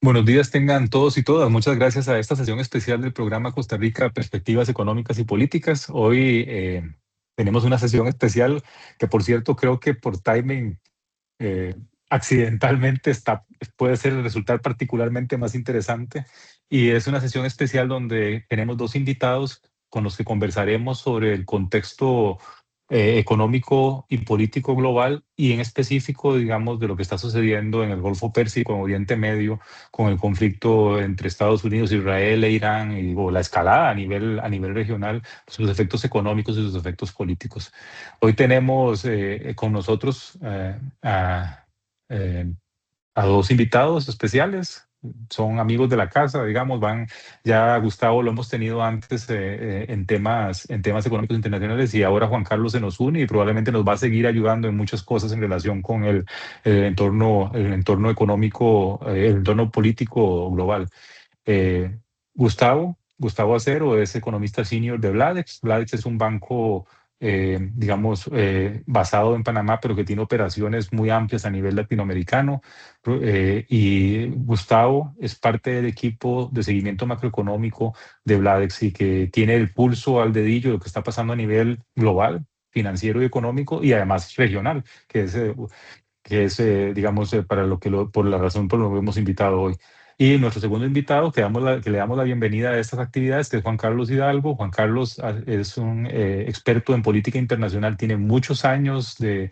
Buenos días tengan todos y todas. Muchas gracias a esta sesión especial del programa Costa Rica Perspectivas Económicas y Políticas. Hoy tenemos una sesión especial que, por cierto, creo que por timing eh, accidentalmente puede resultar particularmente más interesante. Y es una sesión especial donde tenemos dos invitados con los que conversaremos sobre el contexto económico y político global y en específico, digamos, de lo que está sucediendo en el Golfo Pérsico, en Oriente Medio, con el conflicto entre Estados Unidos, Israel e Irán o la escalada a nivel regional, sus efectos económicos y sus efectos políticos. Hoy tenemos con nosotros eh, a dos invitados especiales. Son amigos de la casa, digamos, ya Gustavo lo hemos tenido antes en temas económicos internacionales y ahora Juan Carlos se nos une y probablemente nos va a seguir ayudando en muchas cosas en relación con el entorno económico, el entorno político global. Eh, Gustavo Acero es economista senior de Bladex. Bladex es un banco, digamos, basado en Panamá, pero que tiene operaciones muy amplias a nivel latinoamericano. Y Gustavo es parte del equipo de seguimiento macroeconómico de Bladex y que tiene el pulso al dedillo de lo que está pasando a nivel global, financiero y económico, y además regional, que es, digamos, por la razón por la que lo hemos invitado hoy. Y nuestro segundo invitado, que le damos la bienvenida a estas actividades, que es Juan Carlos Hidalgo. Juan Carlos es un experto en política internacional, tiene muchos años de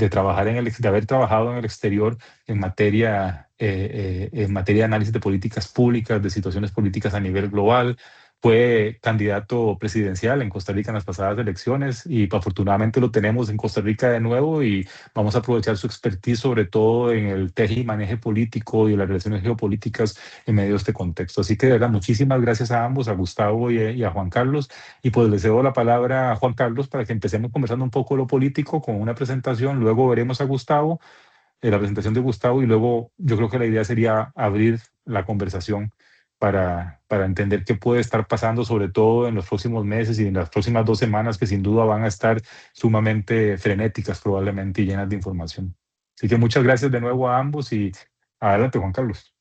trabajar de haber trabajado en el exterior en materia de análisis de políticas públicas, de situaciones políticas a nivel global. Fue candidato presidencial en Costa Rica en las pasadas elecciones y afortunadamente lo tenemos en Costa Rica de nuevo y vamos a aprovechar su expertise sobre todo en el teje y maneje político y las relaciones geopolíticas en medio de este contexto. Así que de verdad, muchísimas gracias a ambos, a Gustavo y a Juan Carlos. Y pues les cedo la palabra a Juan Carlos para que empecemos conversando un poco de lo político con una presentación, luego veremos a Gustavo, la presentación de Gustavo y luego yo creo que la idea sería abrir la conversación para entender qué puede estar pasando, sobre todo en los próximos meses y en las próximas 2 semanas, que sin duda van a estar sumamente frenéticas probablemente y llenas de información. Así que muchas gracias de nuevo a ambos y adelante, Juan Carlos.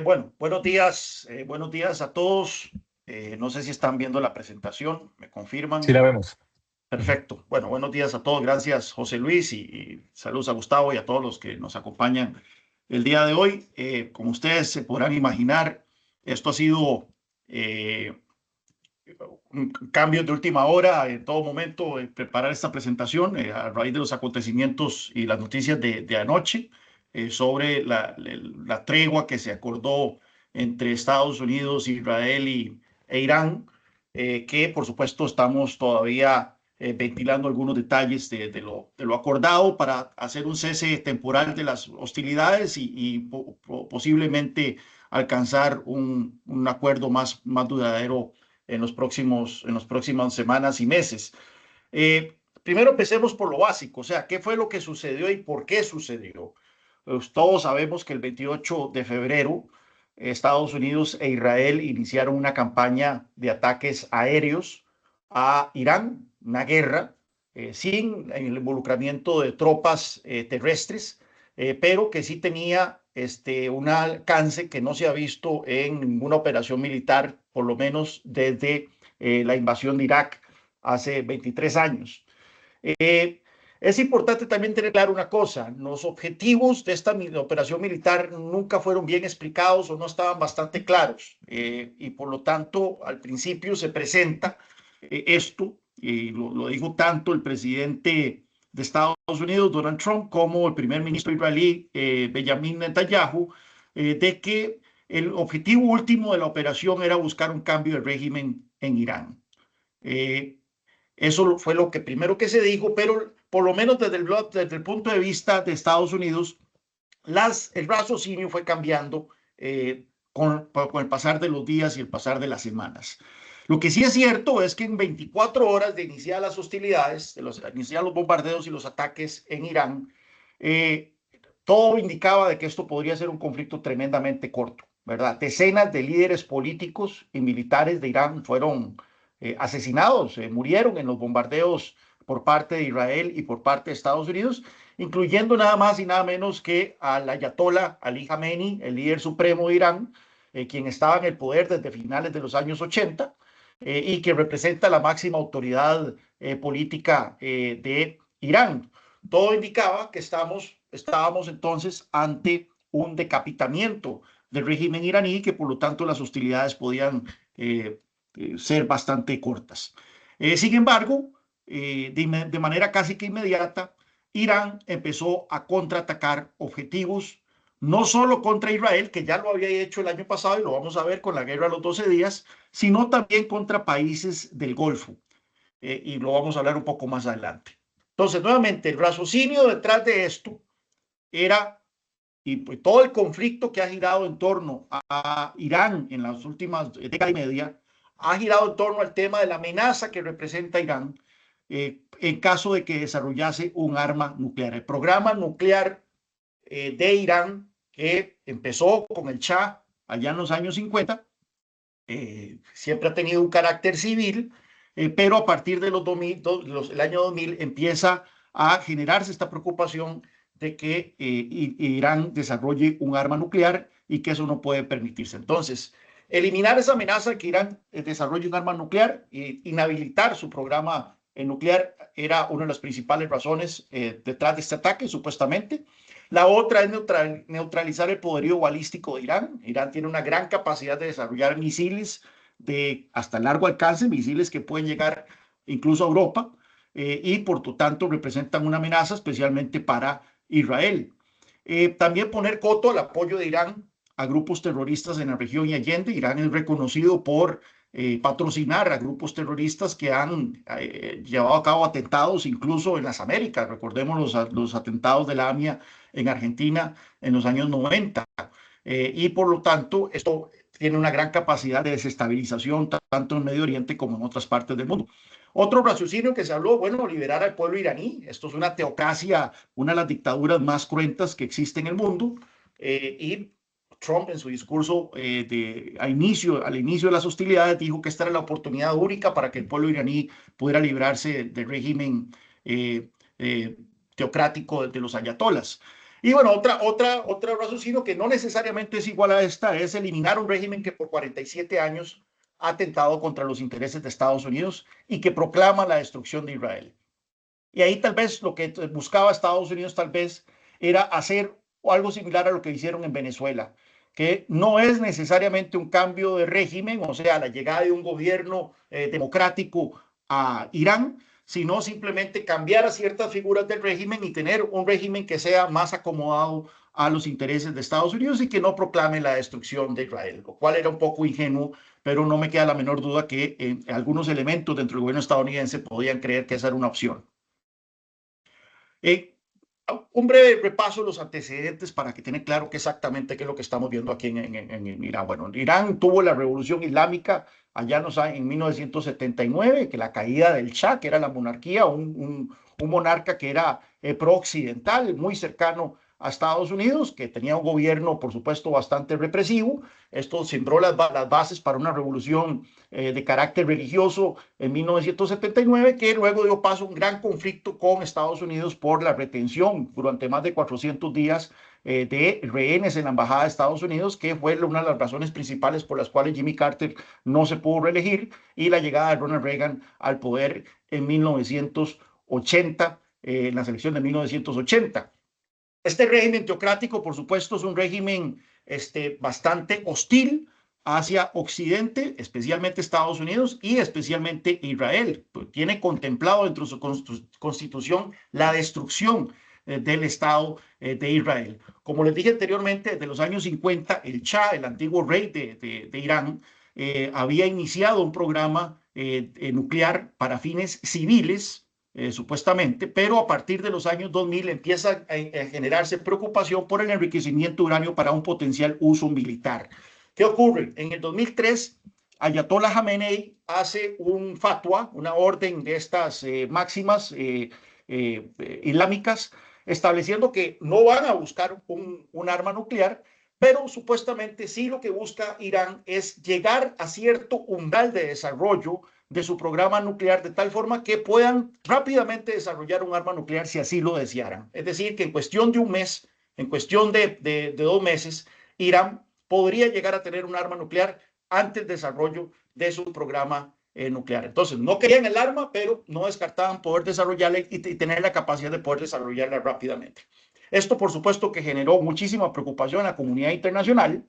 Bueno, buenos días a todos. No sé si están viendo la presentación, me Sí confirman. la vemos. Ujú. Perfecto. Bueno, buenos días a todos. Gracias, José Luis, y saludos a Gustavo y a todos los que nos acompañan el día de hoy. Como ustedes se podrán imaginar, esto ha sido eh, un cambio de última hora en todo momento, preparar esta presentación a raíz de los acontecimientos y las noticias de anoche sobre la tregua que se acordó entre Estados Unidos, Israel e Irán, que por supuesto estamos todavía ventilando algunos detalles de lo acordado para hacer un cese temporal de las hostilidades y posiblemente alcanzar un acuerdo más duradero en las próximas semanas y meses. Primero empecemos por lo básico, o sea, ¿qué fue lo que sucedió y por qué sucedió? Pues todos sabemos que el 28 de febrero Estados Unidos e Israel iniciaron una campaña de ataques aéreos a Irán, una guerra sin el involucramiento de tropas terrestres, pero que sí tenía un alcance que no se ha visto en ninguna operación militar, por lo menos desde la invasión de Irak hace 23 años. Eh, es importante también tener claro una cosa, los objetivos de esta operación militar nunca fueron bien explicados o no estaban bastante claros y por lo tanto al principio se presenta esto, y lo dijo tanto el presidente de Estados Unidos, Donald Trump, como el primer ministro israelí, Benjamin Netanyahu, de que el objetivo último de la operación era buscar un cambio de régimen en Irán. Eh, Eso fue lo que primero que se dijo, pero por lo menos desde el punto de vista de Estados Unidos, el raciocinio fue cambiando con el pasar de los días y el pasar de las semanas. Lo que sí es cierto es que en 24 horas de iniciar las hostilidades, iniciar los bombardeos y los ataques en Irán, eh, todo indicaba de que esto podría ser un conflicto tremendamente corto, ¿verdad? Decenas de líderes políticos y militares de Irán fueron asesinados, murieron en los bombardeos por parte de Israel y por parte de Estados Unidos, incluyendo nada más y nada menos que al ayatollah Ali Khamenei, el líder supremo de Irán, quien estaba en el poder desde finales de los años 80 y que representa la máxima autoridad política de Irán. Todo indicaba que estábamos entonces ante un decapitamiento del régimen iraní y que por lo tanto las hostilidades podían ser bastante cortas. Sin embargo, de manera casi que inmediata, Irán empezó a contraatacar objetivos, no solo contra Israel, que ya lo había hecho el año pasado y lo vamos a ver con la guerra de los 12 días, sino también contra países del Golfo. Y lo vamos a hablar un poco más adelante. Entonces, nuevamente, el raciocinio detrás de esto era, y pues, todo el conflicto que ha girado en torno a Irán en las últimas décadas y media, ha girado en torno al tema de la amenaza que representa Irán en caso de que desarrollase un arma nuclear. El programa nuclear de Irán, que empezó con el Shah allá en los años 50, siempre ha tenido un carácter civil, pero a partir de el año 2000 empieza a generarse esta preocupación de que Irán desarrolle un arma nuclear y que eso no puede permitirse. Entonces, eliminar esa amenaza de que Irán desarrolle un arma nuclear e inhabilitar su programa nuclear era una de las principales razones detrás de este ataque, supuestamente. La otra es neutralizar el poderío balístico de Irán. Irán tiene una gran capacidad de desarrollar misiles de hasta largo alcance, misiles que pueden llegar incluso a Europa y por lo tanto representan una amenaza especialmente para Israel. También poner coto al apoyo de Irán a grupos terroristas en la región y allende. Irán es reconocido por patrocinar a grupos terroristas que han llevado a cabo atentados incluso en las Américas. Recordemos los atentados de la AMIA en Argentina en los años 90. Y por lo tanto, esto tiene una gran capacidad de desestabilización tanto en Medio Oriente como en otras partes del mundo. Otro raciocinio que se habló, bueno, liberar al pueblo iraní. Esto es una teocracia, una de las dictaduras más cruentas que existe en el mundo. Y Trump en su discurso al inicio de las hostilidades dijo que esta era la oportunidad única para que el pueblo iraní pudiera librarse del régimen teocrático de los ayatolas. Y bueno, otra raciocinio que no necesariamente es igual a esta es eliminar un régimen que por 47 años ha atentado contra los intereses de Estados Unidos y que proclama la destrucción de Israel. Y ahí tal vez lo que buscaba Estados Unidos tal vez era hacer algo similar a lo que hicieron en Venezuela, que no es necesariamente un cambio de régimen, o sea, la llegada de un gobierno democrático a Irán, sino simplemente cambiar a ciertas figuras del régimen y tener un régimen que sea más acomodado a los intereses de Estados Unidos y que no proclame la destrucción de Israel, lo cual era un poco ingenuo, pero no me queda la menor duda que algunos elementos dentro del gobierno estadounidense podían creer que esa era una opción. Un breve repaso de los antecedentes para que tengan claro exactamente qué es lo que estamos viendo aquí en Irán. Bueno, Irán tuvo la revolución islámica allá en 1979, que la caída del Shah, que era la monarquía, un monarca que era pro-occidental, muy cercano a Estados Unidos, que tenía un gobierno, por supuesto, bastante represivo. Esto sembró las bases para una revolución de carácter religioso en 1979, que luego dio paso a un gran conflicto con Estados Unidos por la retención durante más de 400 días de rehenes en la embajada de Estados Unidos, que fue una de las razones principales por las cuales Jimmy Carter no se pudo reelegir, y la llegada de Ronald Reagan al poder en 1980, en la elección de 1980. Este régimen teocrático, por supuesto, es un régimen bastante hostil hacia Occidente, especialmente Estados Unidos y especialmente Israel. Tiene contemplado dentro de su constitución la destrucción del Estado de Israel. Como les dije anteriormente, desde los años 50, el Shah, el antiguo rey de Irán, había iniciado un programa nuclear para fines civiles, supuestamente, pero a partir de los años 2000 empieza a generarse preocupación por el enriquecimiento de uranio para un potencial uso militar. ¿Qué ocurre? En el 2003, Ayatollah Khamenei hace un fatwa, una orden de estas máximas islámicas, estableciendo que no van a buscar un arma nuclear, pero supuestamente sí lo que busca Irán es llegar a cierto umbral de desarrollo de su programa nuclear de tal forma que puedan rápidamente desarrollar un arma nuclear si así lo desearan. Es decir, que en cuestión de un mes, en cuestión de 2 meses, Irán podría llegar a tener un arma nuclear antes del desarrollo de su programa nuclear. Entonces, no querían el arma, pero no descartaban poder desarrollarla y tener la capacidad de poder desarrollarla rápidamente. Esto, por supuesto, que generó muchísima preocupación en la comunidad internacional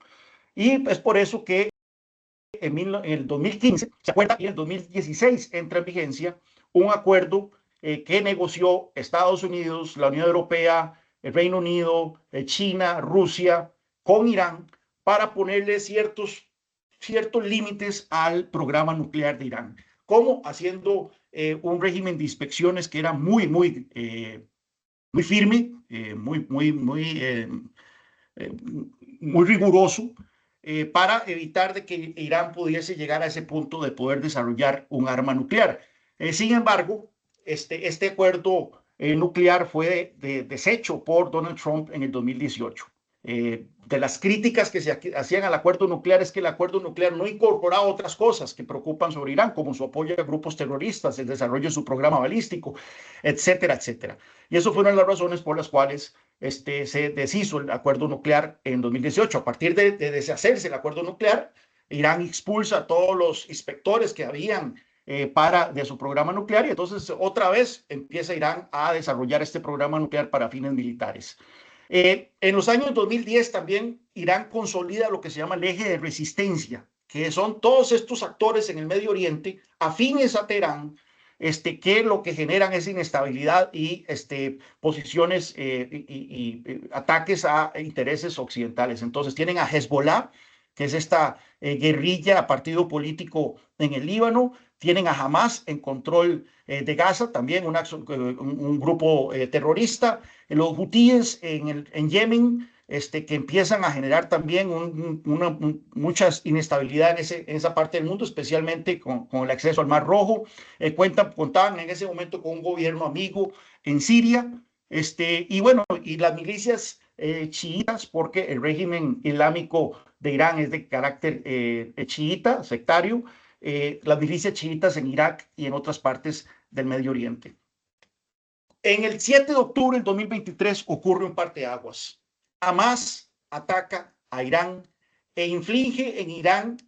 y es por eso que en el 2015 se acuerda y en el 2016 entra en vigencia un acuerdo que negoció Estados Unidos, la Unión Europea, el Reino Unido, China, Rusia, con Irán para ponerle ciertos límites al programa nuclear de Irán, como haciendo un régimen de inspecciones que era muy firme, muy riguroso, para evitar de que Irán pudiese llegar a ese punto de poder desarrollar un arma nuclear. Sin embargo, este acuerdo nuclear fue deshecho por Donald Trump en el 2018. De las críticas que se hacían al acuerdo nuclear es que el acuerdo nuclear no incorporaba otras cosas que preocupan sobre Irán, como su apoyo a grupos terroristas, el desarrollo de su programa balístico, etcétera, etcétera. Y eso fue una de las razones por las cuales se deshizo el acuerdo nuclear en 2018. A partir de deshacerse el acuerdo nuclear, Irán expulsa a todos los inspectores que habían de su programa nuclear y entonces otra vez empieza Irán a desarrollar este programa nuclear para fines militares. En los años 2010 también Irán consolida lo que se llama el eje de resistencia, que son todos estos actores en el Medio Oriente afines a Teherán, que lo que generan es inestabilidad y posiciones y ataques a intereses occidentales. Entonces tienen a Hezbollah, que es esta guerrilla, partido político en el Líbano, tienen a Hamas en control de Gaza, también un grupo terrorista, los hutíes en Yemen, que empiezan a generar también mucha inestabilidad en esa parte del mundo, especialmente con el acceso al Mar Rojo. Contaban en ese momento con un gobierno amigo en Siria, y bueno, y las milicias chiitas, porque el régimen islámico de Irán es de carácter chiita, sectario, las milicias chiitas en Irak y en otras partes del Medio Oriente. En el 7 de octubre del 2023 ocurre un parteaguas. Hamas ataca a Irán e inflige en Irán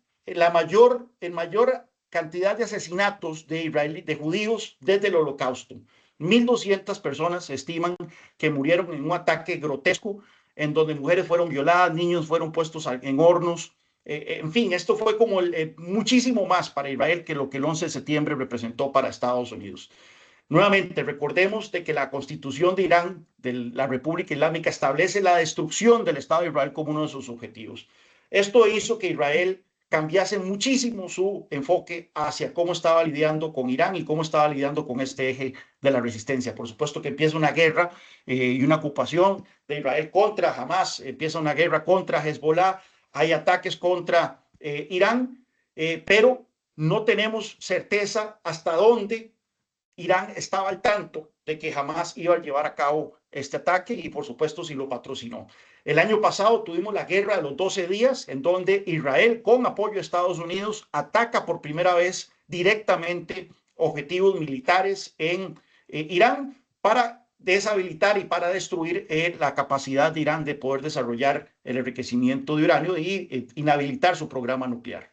mayor cantidad de asesinatos de judíos desde el Holocausto. 1.200 personas se estiman que murieron en un ataque grotesco en donde mujeres fueron violadas, niños fueron puestos en hornos. En fin, esto fue como muchísimo más para Israel que lo que el 11 de septiembre representó para Estados Unidos. Nuevamente, recordemos de que la Constitución de Irán, de la República Islámica, establece la destrucción del Estado de Israel como uno de sus objetivos. Esto hizo que Israel cambiase muchísimo su enfoque hacia cómo estaba lidiando con Irán y cómo estaba lidiando con este eje de la resistencia. Por supuesto que empieza una guerra y una ocupación de Israel contra Hamas, empieza una guerra contra Hezbollah, hay ataques contra Irán, pero no tenemos certeza hasta dónde Irán estaba al tanto de que Hamas iba a llevar a cabo este ataque y por supuesto si lo patrocinó. El año pasado tuvimos la guerra de los 12 días en donde Israel con apoyo de Estados Unidos ataca por primera vez directamente objetivos militares en Irán para deshabilitar y para destruir la capacidad de Irán de poder desarrollar el enriquecimiento de uranio y inhabilitar su programa nuclear.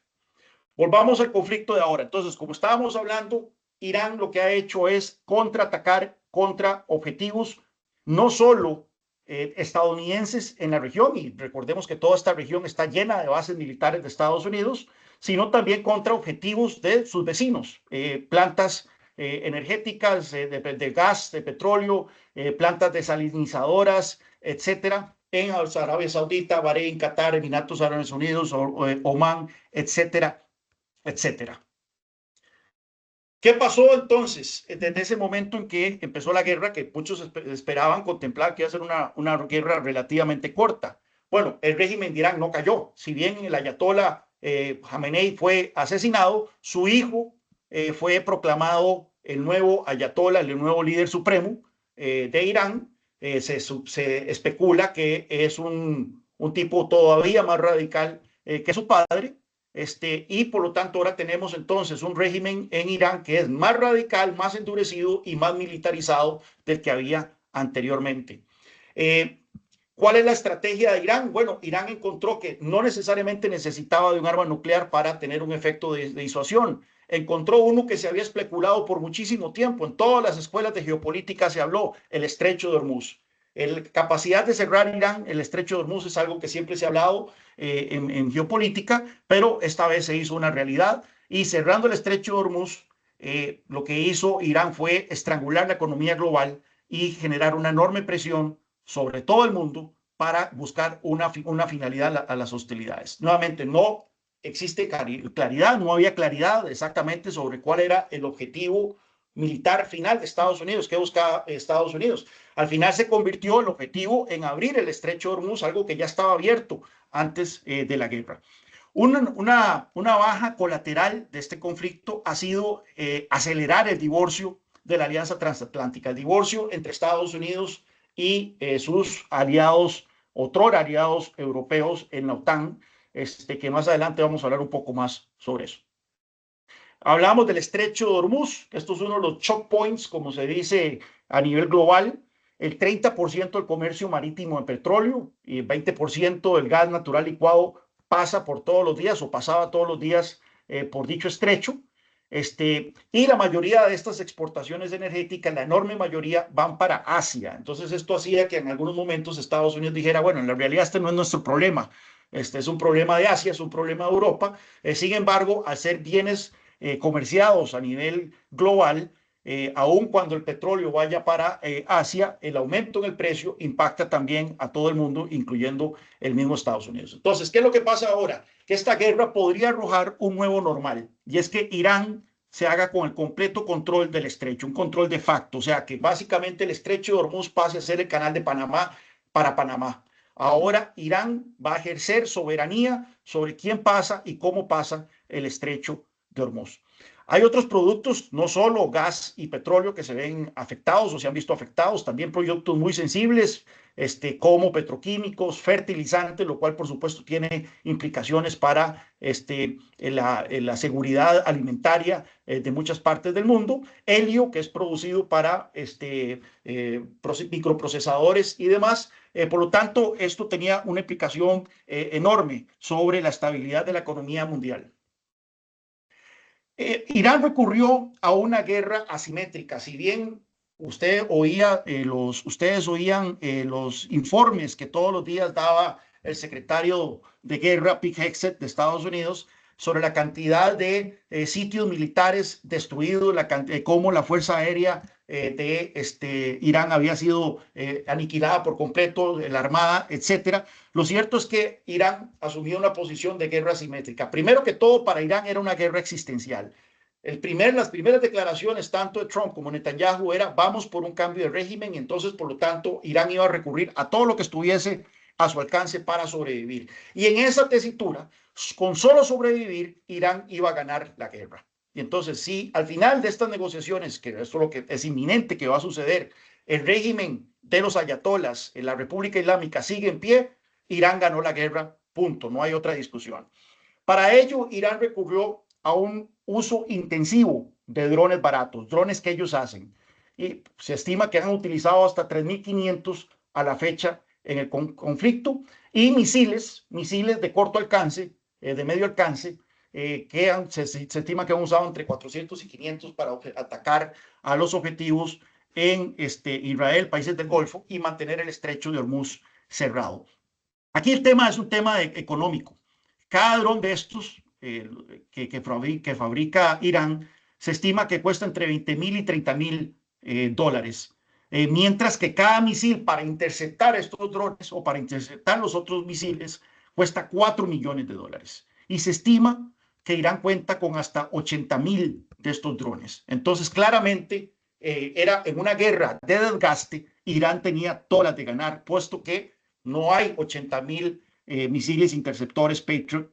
Volvamos al conflicto de ahora. Entonces, como estábamos hablando, Irán lo que ha hecho es contraatacar contra objetivos no solo estadounidenses en la región, y recordemos que toda esta región está llena de bases militares de Estados Unidos, sino también contra objetivos de sus vecinos, plantas energéticas de gas, de petróleo, plantas desalinizadoras, etcétera, en Arabia Saudita, Bahrein, Qatar, Emiratos Árabes Unidos, Omán, etcétera, etcétera. ¿Qué pasó entonces desde ese momento en que empezó la guerra, que muchos esperaban, contemplar que iba a ser una guerra relativamente corta? Bueno, el régimen de Irán no cayó. Si bien el ayatolá Jamenei fue asesinado, su hijo fue proclamado el nuevo ayatolá, el nuevo líder supremo de Irán. Se especula que es un tipo todavía más radical que su padre. y por lo tanto ahora tenemos entonces un régimen en Irán que es más radical, más endurecido y más militarizado del que había anteriormente. ¿Cuál es la estrategia de Irán? Bueno, Irán encontró que no necesariamente necesitaba de un arma nuclear para tener un efecto de disuasión. Encontró uno que se había especulado por muchísimo tiempo. En todas las escuelas de geopolítica se habló, el estrecho de Hormuz. La capacidad de cerrar Irán, el estrecho de Hormuz, es algo que siempre se ha hablado en geopolítica, pero esta vez se hizo una realidad. Y cerrando el estrecho de Hormuz, lo que hizo Irán fue estrangular la economía global y generar una enorme presión sobre todo el mundo para buscar una finalidad a las hostilidades. Nuevamente, no existe claridad, no había claridad exactamente sobre cuál era el objetivo militar final de Estados Unidos, qué buscaba Estados Unidos. Al final se convirtió el objetivo en abrir el estrecho de Hormuz, algo que ya estaba abierto antes de la guerra. Una baja colateral de este conflicto ha sido acelerar el divorcio de la Alianza Transatlántica, el divorcio entre Estados Unidos y sus aliados, otrora aliados europeos en la OTAN, que más adelante vamos a hablar un poco más sobre eso. Hablamos del estrecho de Hormuz, que esto es uno de los choke points, como se dice a nivel global. El 30% del comercio marítimo de petróleo y el 20% del gas natural licuado pasa por todos los días o pasaba todos los días por dicho estrecho. Y la mayoría de estas exportaciones energéticas, la enorme mayoría, van para Asia. Entonces esto hacía que en algunos momentos Estados Unidos dijera, bueno, en la realidad este no es nuestro problema, este es un problema de Asia, es un problema de Europa. Sin embargo, al ser bienes comerciados a nivel global, aun cuando el petróleo vaya para Asia, el aumento en el precio impacta también a todo el mundo, incluyendo el mismo Estados Unidos. Entonces, ¿qué es lo que pasa ahora? Que esta guerra podría arrojar un nuevo normal, y es que Irán se haga con el completo control del estrecho, un control de facto, o sea, que básicamente el estrecho de Hormuz pase a ser el canal de Panamá para Panamá. Ahora Irán va a ejercer soberanía sobre quién pasa y cómo pasa el estrecho de Hormuz. Hay otros productos, no solo gas y petróleo, que se ven afectados o se han visto afectados, también productos muy sensibles, como petroquímicos, fertilizantes, lo cual por supuesto tiene implicaciones para la seguridad alimentaria de muchas partes del mundo. Helio, que es producido para microprocesadores y demás. Por lo tanto, esto tenía una implicación enorme sobre la estabilidad de la economía mundial. Irán recurrió a una guerra asimétrica. Si bien ustedes oían los informes que todos los días daba el secretario de guerra, Pete Hegseth, de Estados Unidos, sobre la cantidad de sitios militares destruidos, cómo la Fuerza Aérea de Irán había sido aniquilada por completo, la Armada, etcétera. Lo cierto es que Irán asumió una posición de guerra asimétrica. Primero que todo, para Irán era una guerra existencial. Las primeras declaraciones, tanto de Trump como Netanyahu, era vamos por un cambio de régimen, y entonces, por lo tanto, Irán iba a recurrir a todo lo que estuviese a su alcance para sobrevivir. Y en esa tesitura, con solo sobrevivir, Irán iba a ganar la guerra. Y entonces, si al final de estas negociaciones, que esto es lo que es inminente que va a suceder, el régimen de los ayatolas en la República Islámica sigue en pie, Irán ganó la guerra, punto, no hay otra discusión. Para ello, Irán recurrió a un uso intensivo de drones baratos, drones que ellos hacen. Y se estima que han utilizado hasta 3.500 a la fecha en el conflicto, y misiles de corto alcance, de medio alcance, se estima que han usado entre 400 y 500 para atacar a los objetivos en Israel, países del Golfo, y mantener el estrecho de Hormuz cerrado. Aquí el tema es un tema económico. Cada dron de estos que fabrica Irán se estima que cuesta entre 20.000 y 30.000 dólares. Mientras que cada misil para interceptar estos drones o para interceptar los otros misiles cuesta 4 millones de dólares. Y se estima que Irán cuenta con hasta 80.000 de estos drones. Entonces, claramente, era en una guerra de desgaste, Irán tenía todas las de ganar, puesto que no hay 80.000 misiles interceptores Patriot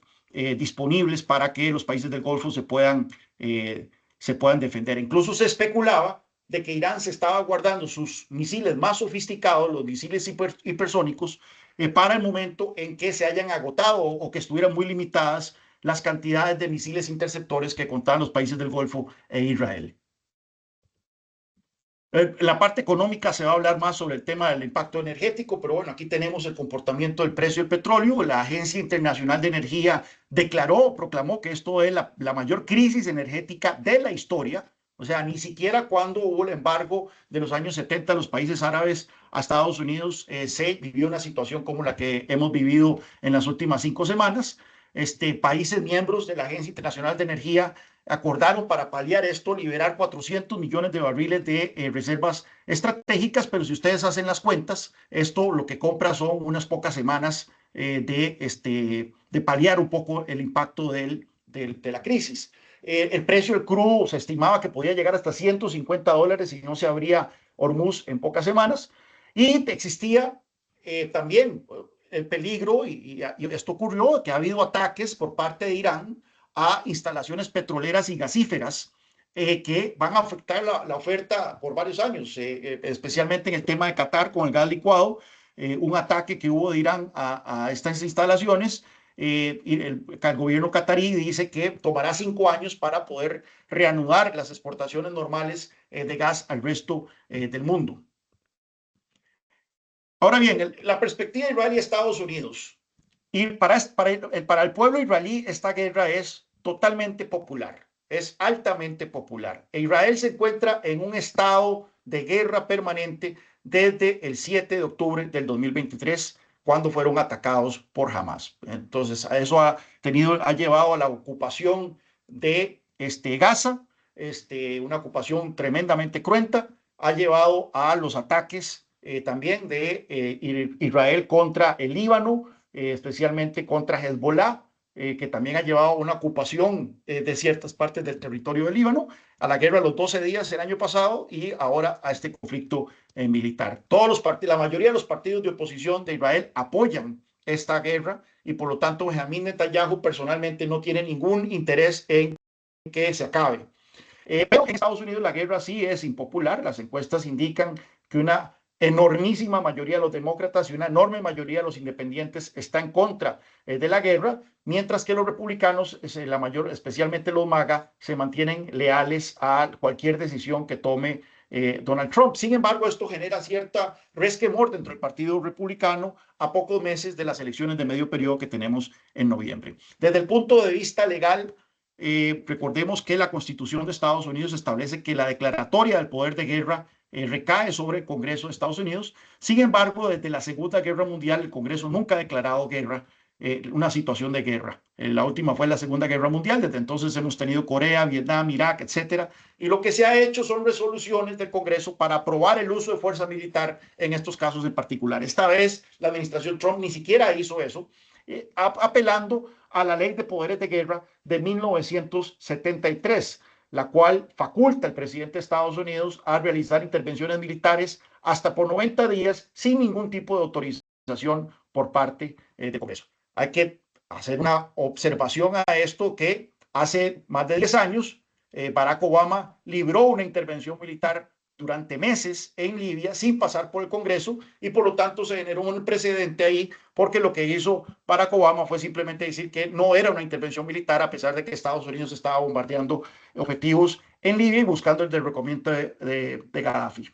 disponibles para que los países del Golfo se puedan defender. Incluso se especulaba de que Irán se estaba guardando sus misiles más sofisticados, los misiles hipersónicos, para el momento en que se hayan agotado o que estuvieran muy limitadas las cantidades de misiles interceptores que contaban los países del Golfo e Israel. En la parte económica se va a hablar más sobre el tema del impacto energético, pero bueno, aquí tenemos el comportamiento del precio del petróleo. La Agencia Internacional de Energía proclamó que esto es la mayor crisis energética de la historia. O sea, ni siquiera cuando hubo el embargo de los años 70 de los países árabes a Estados Unidos se vivió una situación como la que hemos vivido en las últimas 5 semanas. Países miembros de la Agencia Internacional de Energía acordaron para paliar esto liberar 400 millones de barriles de reservas estratégicas, pero si ustedes hacen las cuentas, esto lo que compra son unas pocas semanas de paliar un poco el impacto de la crisis. El precio del crudo se estimaba que podía llegar hasta $150 si no se abría Hormuz en pocas semanas, y existía también el peligro, y esto ocurrió, que ha habido ataques por parte de Irán a instalaciones petroleras y gasíferas que van a afectar la oferta por varios años, especialmente en el tema de Qatar con el gas licuado, un ataque que hubo de Irán a estas instalaciones. Y el gobierno catarí dice que tomará 5 años para poder reanudar las exportaciones normales de gas al resto del mundo. Ahora bien, la perspectiva de Israel y Estados Unidos. Y para el pueblo israelí esta guerra es totalmente popular, es altamente popular. Israel se encuentra en un estado de guerra permanente desde el 7 de octubre del 2023, cuando fueron atacados por Hamas. Entonces, eso ha llevado a la ocupación de Gaza, una ocupación tremendamente cruenta, ha llevado a los ataques también de Israel contra el Líbano, especialmente contra Hezbollah, que también ha llevado a una ocupación de ciertas partes del territorio del Líbano, a la guerra de los 12 días el año pasado y ahora a este conflicto militar. La mayoría de los partidos de oposición de Israel apoyan esta guerra y por lo tanto Benjamín Netanyahu personalmente no tiene ningún interés en que se acabe. Pero en Estados Unidos la guerra sí es impopular. Las encuestas indican que una enormísima mayoría de los demócratas y una enorme mayoría de los independientes está en contra de la guerra, mientras que los republicanos, especialmente los MAGA, se mantienen leales a cualquier decisión que tome Donald Trump. Sin embargo, esto genera cierta resquemor dentro del Partido Republicano a pocos meses de las elecciones de medio periodo que tenemos en noviembre. Desde el punto de vista legal, recordemos que la Constitución de Estados Unidos establece que la declaratoria del poder de guerra recae sobre el Congreso de Estados Unidos. Sin embargo, desde la Segunda Guerra Mundial, el Congreso nunca ha declarado guerra, una situación de guerra. La última fue la Segunda Guerra Mundial. Desde entonces hemos tenido Corea, Vietnam, Irak, etcétera. Y lo que se ha hecho son resoluciones del Congreso para aprobar el uso de fuerza militar en estos casos en particular. Esta vez la administración Trump ni siquiera hizo eso, apelando a la Ley de Poderes de Guerra de 1973, la cual faculta al presidente de Estados Unidos a realizar intervenciones militares hasta por 90 días sin ningún tipo de autorización por parte del Congreso. Hay que hacer una observación a esto, que hace más de 10 años Barack Obama libró una intervención militar durante meses en Libia sin pasar por el Congreso, y por lo tanto se generó un precedente ahí, porque lo que hizo Barack Obama fue simplemente decir que no era una intervención militar, a pesar de que Estados Unidos estaba bombardeando objetivos en Libia y buscando el derrocamiento de Gaddafi.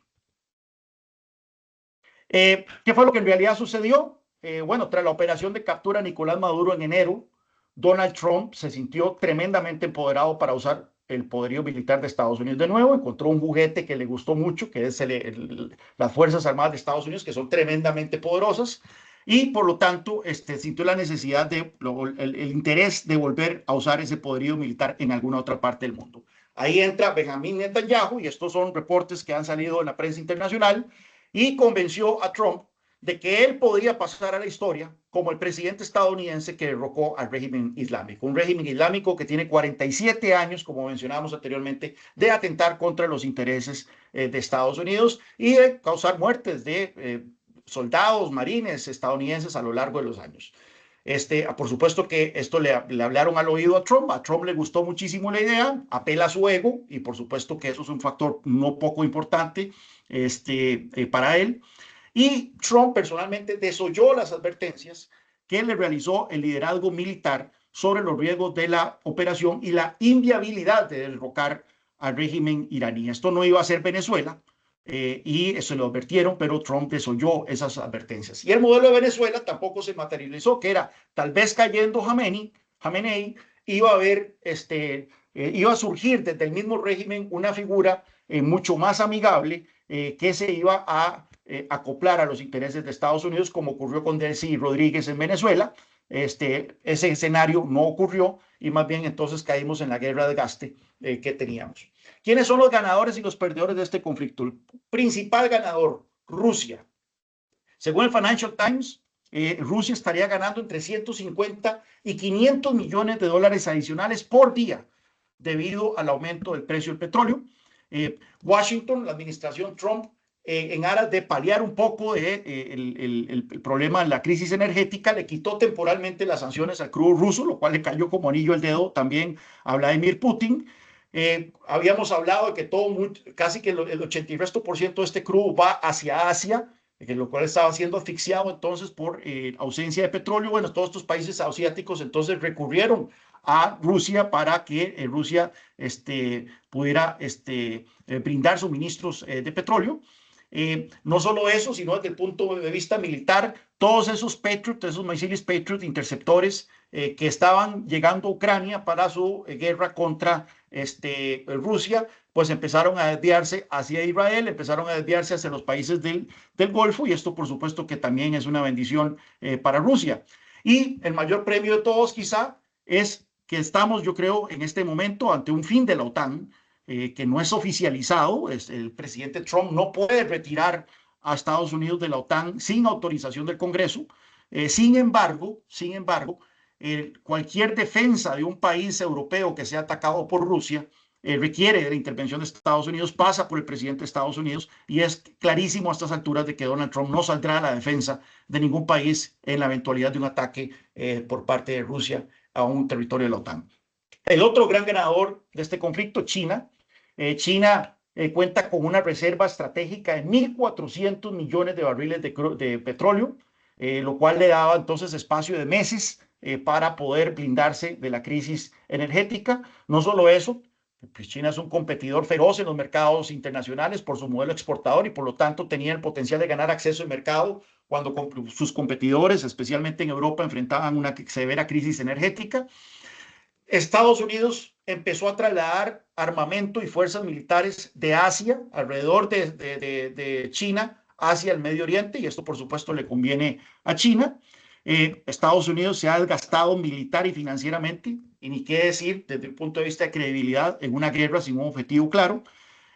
¿Qué fue lo que en realidad sucedió? Bueno, tras la operación de captura de Nicolás Maduro en enero, Donald Trump se sintió tremendamente empoderado para usar el poderío militar de Estados Unidos de nuevo. Encontró un juguete que le gustó mucho, que es las Fuerzas Armadas de Estados Unidos, que son tremendamente poderosas, y por lo tanto sintió la necesidad el interés de volver a usar ese poderío militar en alguna otra parte del mundo. Ahí entra Benjamín Netanyahu, y estos son reportes que han salido en la prensa internacional, y convenció a Trump de que él podría pasar a la historia como el presidente estadounidense que derrocó al régimen islámico. Un régimen islámico que tiene 47 años, como mencionábamos anteriormente, de atentar contra los intereses de Estados Unidos y de causar muertes de soldados, marines estadounidenses a lo largo de los años. Por supuesto que esto le hablaron al oído a Trump le gustó muchísimo la idea, apela a su ego, y por supuesto que eso es un factor no poco importante para él. Y Trump personalmente desoyó las advertencias que le realizó el liderazgo militar sobre los riesgos de la operación y la inviabilidad de derrocar al régimen iraní. Esto no iba a ser Venezuela, y se lo advirtieron, pero Trump desoyó esas advertencias. Y el modelo de Venezuela tampoco se materializó, que era tal vez cayendo Jamenei iba a haber iba a surgir desde el mismo régimen una figura mucho más amigable que se iba a acoplar a los intereses de Estados Unidos, como ocurrió con Delcy Rodríguez en Venezuela. Ese escenario no ocurrió y más bien entonces caímos en la guerra de gaste que teníamos. ¿Quiénes son los ganadores y los perdedores de este conflicto? El principal ganador, Rusia. Según el Financial Times, Rusia estaría ganando entre 150 y 500 millones de dólares adicionales por día debido al aumento del precio del petróleo. Washington, la administración Trump, en aras de paliar un poco el problema de la crisis energética, le quitó temporalmente las sanciones al crudo ruso, lo cual le cayó como anillo al dedo también a Vladimir Putin. Habíamos hablado de que casi que el 83% de este crudo va hacia Asia, lo cual estaba siendo asfixiado entonces por ausencia de petróleo. Bueno, todos estos países asiáticos entonces recurrieron a Rusia para que Rusia pudiera brindar suministros de petróleo. No solo eso, sino desde el punto de vista militar, todos esos Patriot, esos misiles Patriot, interceptores que estaban llegando a Ucrania para su guerra contra Rusia, pues empezaron a desviarse hacia Israel, empezaron a desviarse hacia los países del Golfo, y esto por supuesto que también es una bendición para Rusia. Y el mayor premio de todos quizá es que estamos, yo creo, en este momento ante un fin de la OTAN, que no es oficializado. El presidente Trump no puede retirar a Estados Unidos de la OTAN sin autorización del Congreso. Sin embargo, cualquier defensa de un país europeo que sea atacado por Rusia requiere de la intervención de Estados Unidos, pasa por el presidente de Estados Unidos, y es clarísimo a estas alturas de que Donald Trump no saldrá a la defensa de ningún país en la eventualidad de un ataque por parte de Rusia a un territorio de la OTAN. El otro gran ganador de este conflicto, China. China cuenta con una reserva estratégica de 1.400 millones de barriles de petróleo, lo cual le daba entonces espacio de meses para poder blindarse de la crisis energética. No solo eso, pues China es un competidor feroz en los mercados internacionales por su modelo exportador, y por lo tanto tenía el potencial de ganar acceso al mercado cuando sus competidores, especialmente en Europa, enfrentaban una severa crisis energética. Estados Unidos empezó a trasladar armamento y fuerzas militares de Asia, alrededor de China, hacia el Medio Oriente, y esto por supuesto le conviene a China. Estados Unidos se ha desgastado militar y financieramente, y ni qué decir desde el punto de vista de credibilidad, en una guerra sin un objetivo claro.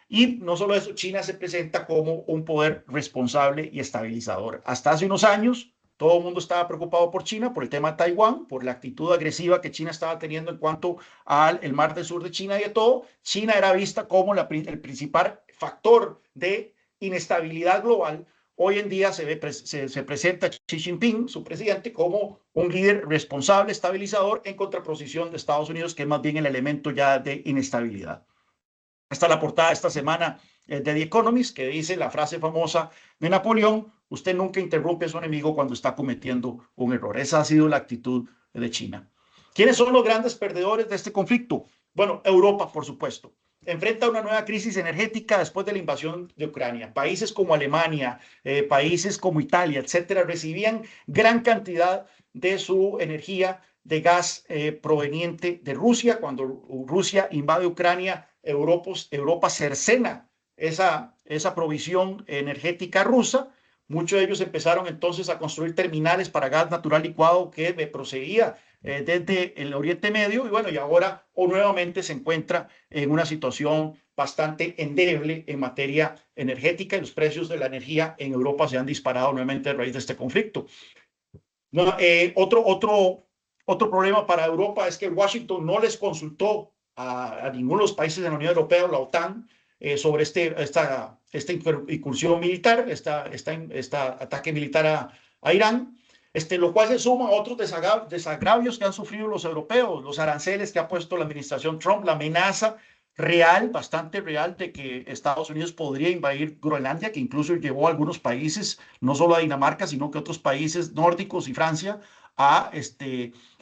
Y no solo eso, China se presenta como un poder responsable y estabilizador. Hasta hace unos años, todo el mundo estaba preocupado por China, por el tema de Taiwán, por la actitud agresiva que China estaba teniendo en cuanto al mar del sur de China y de todo. China era vista como el principal factor de inestabilidad global. Hoy en día se presenta Xi Jinping, su presidente, como un líder responsable, estabilizador, en contraposición de Estados Unidos, que es más bien el elemento ya de inestabilidad. Está la portada esta semana de The Economist, que dice la frase famosa de Napoleón: usted nunca interrumpe a su enemigo cuando está cometiendo un error. Esa ha sido la actitud de China. ¿Quiénes son los grandes perdedores de este conflicto? Bueno, Europa, por supuesto. Enfrenta una nueva crisis energética después de la invasión de Ucrania. Países como Alemania, países como Italia, etcétera, recibían gran cantidad de su energía de gas proveniente de Rusia. Cuando Rusia invade Ucrania, Europa cercena esa provisión energética rusa. Muchos de ellos empezaron entonces a construir terminales para gas natural licuado que procedía desde el Oriente Medio, y bueno, y ahora nuevamente se encuentra en una situación bastante endeble en materia energética, y los precios de la energía en Europa se han disparado nuevamente a raíz de este conflicto. Otro problema para Europa es que Washington no les consultó a ninguno de los países de la Unión Europea o la OTAN sobre esta incursión militar, este ataque militar a Irán, lo cual se suma a otros desagravios que han sufrido los europeos, los aranceles que ha puesto la administración Trump, la amenaza real, bastante real, de que Estados Unidos podría invadir Groenlandia, que incluso llevó a algunos países, no solo a Dinamarca, sino que otros países nórdicos y Francia, a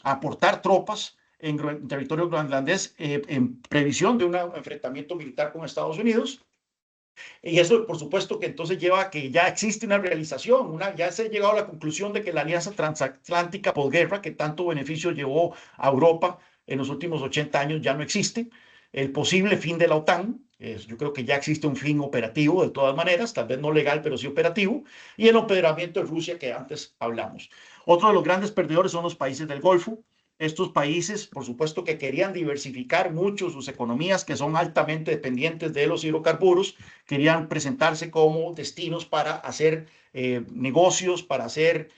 aportar tropas en territorio groenlandés en previsión de un enfrentamiento militar con Estados Unidos. Y eso, por supuesto, que entonces lleva a que ya existe una realización, ya se ha llegado a la conclusión de que la alianza transatlántica posguerra, que tanto beneficio llevó a Europa en los últimos 80 años, ya no existe. El posible fin de la OTAN, yo creo que ya existe un fin operativo de todas maneras, tal vez no legal, pero sí operativo, y el empoderamiento de Rusia que antes hablamos. Otro de los grandes perdedores son los países del Golfo. Estos países, por supuesto, que querían diversificar mucho sus economías, que son altamente dependientes de los hidrocarburos, querían presentarse como destinos para hacer negocios, para hacer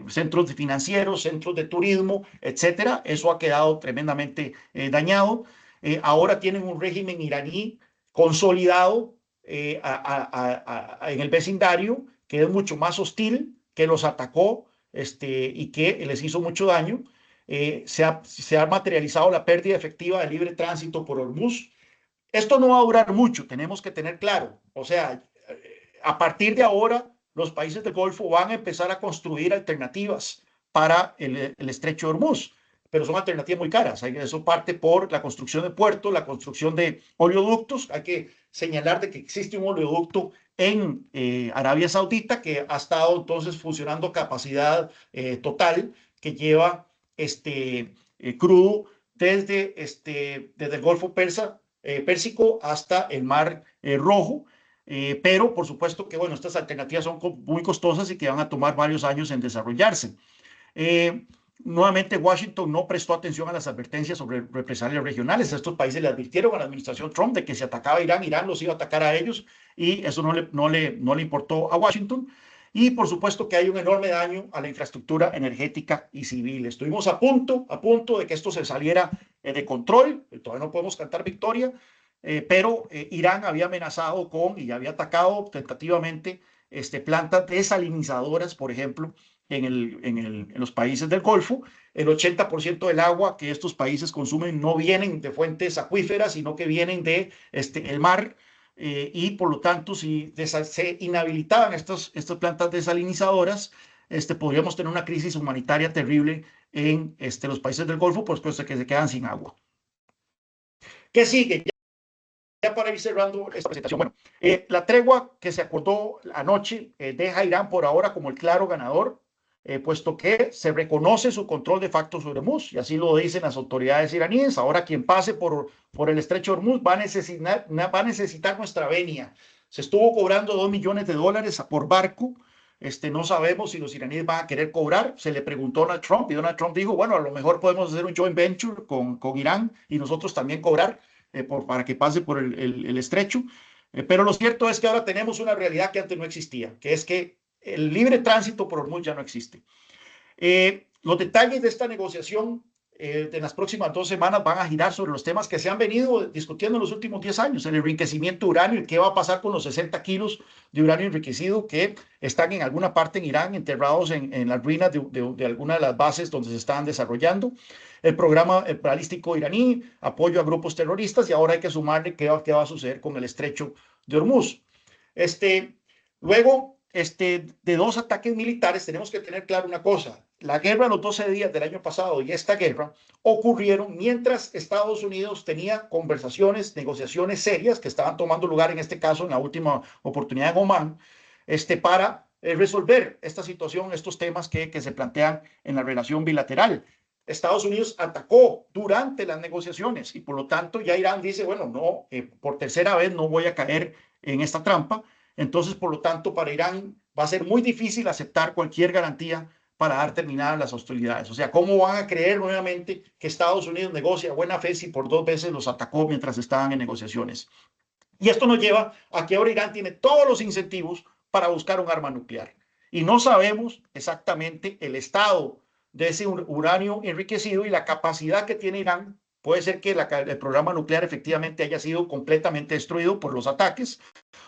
centros financieros, centros de turismo, etcétera. Eso ha quedado tremendamente dañado. Ahora tienen un régimen iraní consolidado en el vecindario, que es mucho más hostil, que los atacó y que les hizo mucho daño. Se ha materializado la pérdida efectiva de libre tránsito por Hormuz. Esto no va a durar mucho, tenemos que tener claro. O sea, a partir de ahora, los países del Golfo van a empezar a construir alternativas para el estrecho de Hormuz, pero son alternativas muy caras. Eso parte por la construcción de puertos, la construcción de oleoductos. Hay que señalar de que existe un oleoducto en Arabia Saudita que ha estado entonces funcionando a capacidad total, que lleva crudo desde el Golfo Pérsico hasta el Mar Rojo. Pero por supuesto que, bueno, estas alternativas son muy costosas y que van a tomar varios años en desarrollarse. Nuevamente, Washington no prestó atención a las advertencias sobre represalias regionales. Estos países le advirtieron a la administración Trump de que si atacaba a Irán, Irán los iba a atacar a ellos, y eso no le importó a Washington. Y por supuesto que hay un enorme daño a la infraestructura energética y civil. Estuvimos a punto de que esto se saliera de control. Todavía no podemos cantar victoria, pero Irán había amenazado y había atacado tentativamente plantas desalinizadoras, por ejemplo, en los países del Golfo. El 80% del agua que estos países consumen no vienen de fuentes acuíferas, sino que vienen de el mar. Y por lo tanto, si se inhabilitaban estas plantas desalinizadoras, podríamos tener una crisis humanitaria terrible en los países del Golfo, pues que se quedan sin agua. ¿Qué sigue? Ya para ir cerrando esta presentación, bueno, la tregua que se acordó anoche deja a Irán por ahora como el claro ganador, puesto que se reconoce su control de facto sobre Hormuz, y así lo dicen las autoridades iraníes. Ahora quien pase por el estrecho de Hormuz va a necesitar nuestra venia. Se estuvo cobrando $2 millones por barco. No sabemos si los iraníes van a querer cobrar. Se le preguntó a Donald Trump, y Donald Trump dijo, bueno, a lo mejor podemos hacer un joint venture con Irán y nosotros también cobrar para que pase por el estrecho. Pero lo cierto es que ahora tenemos una realidad que antes no existía, que es que el libre tránsito por Hormuz ya no existe. Los detalles de esta negociación de las próximas 2 semanas van a girar sobre los temas que se han venido discutiendo en los últimos 10 años, el enriquecimiento de uranio y qué va a pasar con los 60 kilos de uranio enriquecido que están en alguna parte en Irán, enterrados en las ruinas de alguna de las bases donde se estaban desarrollando. El programa balístico iraní, apoyo a grupos terroristas, y ahora hay que sumarle qué va a suceder con el estrecho de Hormuz. Luego, de 2 ataques militares, tenemos que tener claro una cosa. La guerra de los 12 días del año pasado y esta guerra ocurrieron mientras Estados Unidos tenía conversaciones, negociaciones serias que estaban tomando lugar, en este caso, en la última oportunidad en Omán, para resolver esta situación, estos temas que se plantean en la relación bilateral. Estados Unidos atacó durante las negociaciones y por lo tanto ya Irán dice, bueno, no, por tercera vez no voy a caer en esta trampa. Entonces, por lo tanto, para Irán va a ser muy difícil aceptar cualquier garantía para dar terminadas las hostilidades. O sea, ¿cómo van a creer nuevamente que Estados Unidos negocia a buena fe si por 2 veces los atacó mientras estaban en negociaciones? Y esto nos lleva a que ahora Irán tiene todos los incentivos para buscar un arma nuclear. Y no sabemos exactamente el estado de ese uranio enriquecido y la capacidad que tiene Irán. Puede ser que el programa nuclear efectivamente haya sido completamente destruido por los ataques,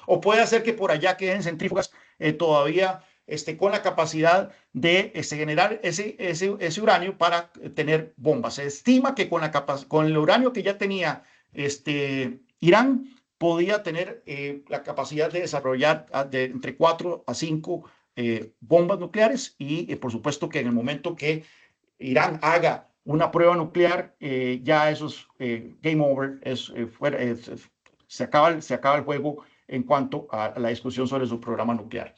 o puede ser que por allá queden centrífugas todavía con la capacidad de generar ese uranio para tener bombas. Se estima que con el uranio que ya tenía Irán, podía tener la capacidad de desarrollar entre 4 a 5 bombas nucleares y por supuesto que en el momento que Irán haga una prueba nuclear, ya eso es game over, se acaba el juego en cuanto a la discusión sobre su programa nuclear.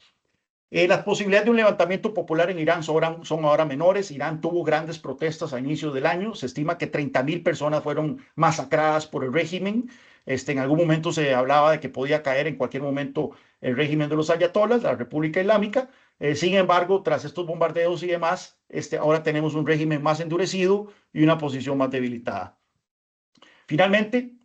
Las posibilidades de un levantamiento popular en Irán son ahora menores. Irán tuvo grandes protestas a inicios del año. Se estima que 30.000 personas fueron masacradas por el régimen. En algún momento se hablaba de que podía caer en cualquier momento el régimen de los ayatolás, la República Islámica. Sin embargo, tras estos bombardeos y demás, ahora tenemos un régimen más endurecido y una posición más debilitada. Finalmente,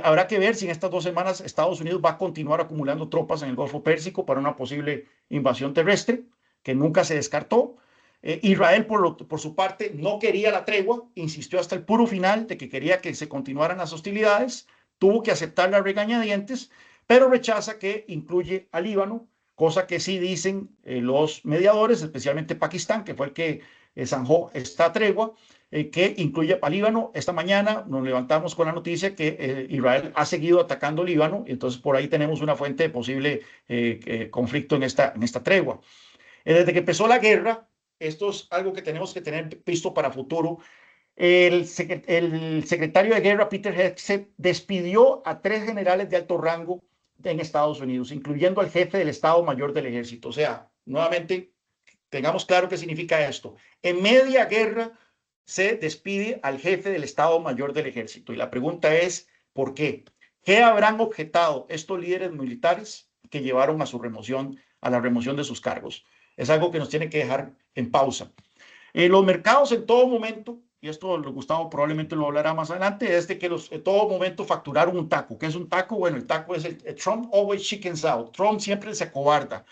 habrá que ver si en estas 2 semanas Estados Unidos va a continuar acumulando tropas en el Golfo Pérsico para una posible invasión terrestre, que nunca se descartó. Israel, por su parte, no quería la tregua, insistió hasta el puro final de que quería que se continuaran las hostilidades, tuvo que aceptar las regañadientes, pero rechaza que incluye a Líbano, cosa que sí dicen los mediadores, especialmente Pakistán, que fue el que zanjó esta tregua, que incluye a Líbano. Esta mañana nos levantamos con la noticia que Israel ha seguido atacando Líbano, entonces por ahí tenemos una fuente de posible conflicto en esta tregua. Desde que empezó la guerra, esto es algo que tenemos que tener visto para futuro. El secretario de guerra, Peter Hegseth, despidió a 3 generales de alto rango en Estados Unidos, incluyendo al jefe del Estado Mayor del Ejército. O sea, nuevamente, tengamos claro qué significa esto. En media guerra se despide al jefe del Estado Mayor del Ejército. Y la pregunta es, ¿por qué? ¿Qué habrán objetado estos líderes militares que llevaron a la remoción de sus cargos? Es algo que nos tiene que dejar en pausa. Los mercados en todo momento, y esto Gustavo probablemente lo hablará más adelante, es de que en todo momento facturaron un taco. ¿Qué es un taco? Bueno, el taco es el Trump always chickens out. Trump siempre se acobarda.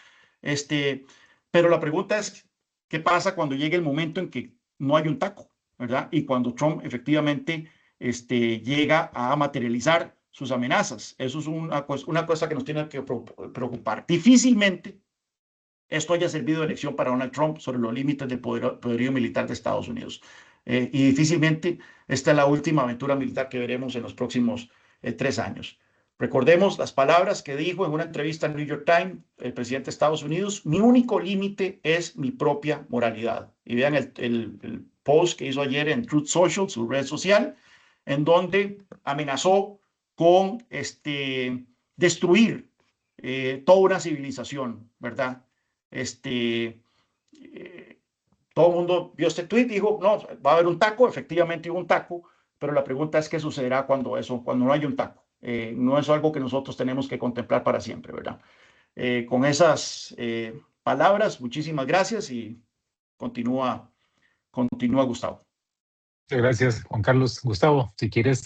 Pero la pregunta es, ¿qué pasa cuando llegue el momento en que no hay un taco? ¿Verdad? Y cuando Trump efectivamente llega a materializar sus amenazas. Eso es una cosa que nos tiene que preocupar. Difícilmente esto haya servido de lección para Donald Trump sobre los límites del poderío militar de Estados Unidos. Y difícilmente esta es la última aventura militar que veremos en los próximos 3 años. Recordemos las palabras que dijo en una entrevista al New York Times el presidente de Estados Unidos: mi único límite es mi propia moralidad. Y vean el post que hizo ayer en Truth Social, su red social, en donde amenazó con destruir toda una civilización, ¿verdad? Todo el mundo vio este tweet y dijo, no, va a haber un taco. Efectivamente hubo un taco, pero la pregunta es qué sucederá cuando no haya un taco. No es algo que nosotros tenemos que contemplar para siempre, ¿verdad? Con esas palabras, muchísimas gracias y continúa Gustavo. Gracias, Juan Carlos. Gustavo, si quieres,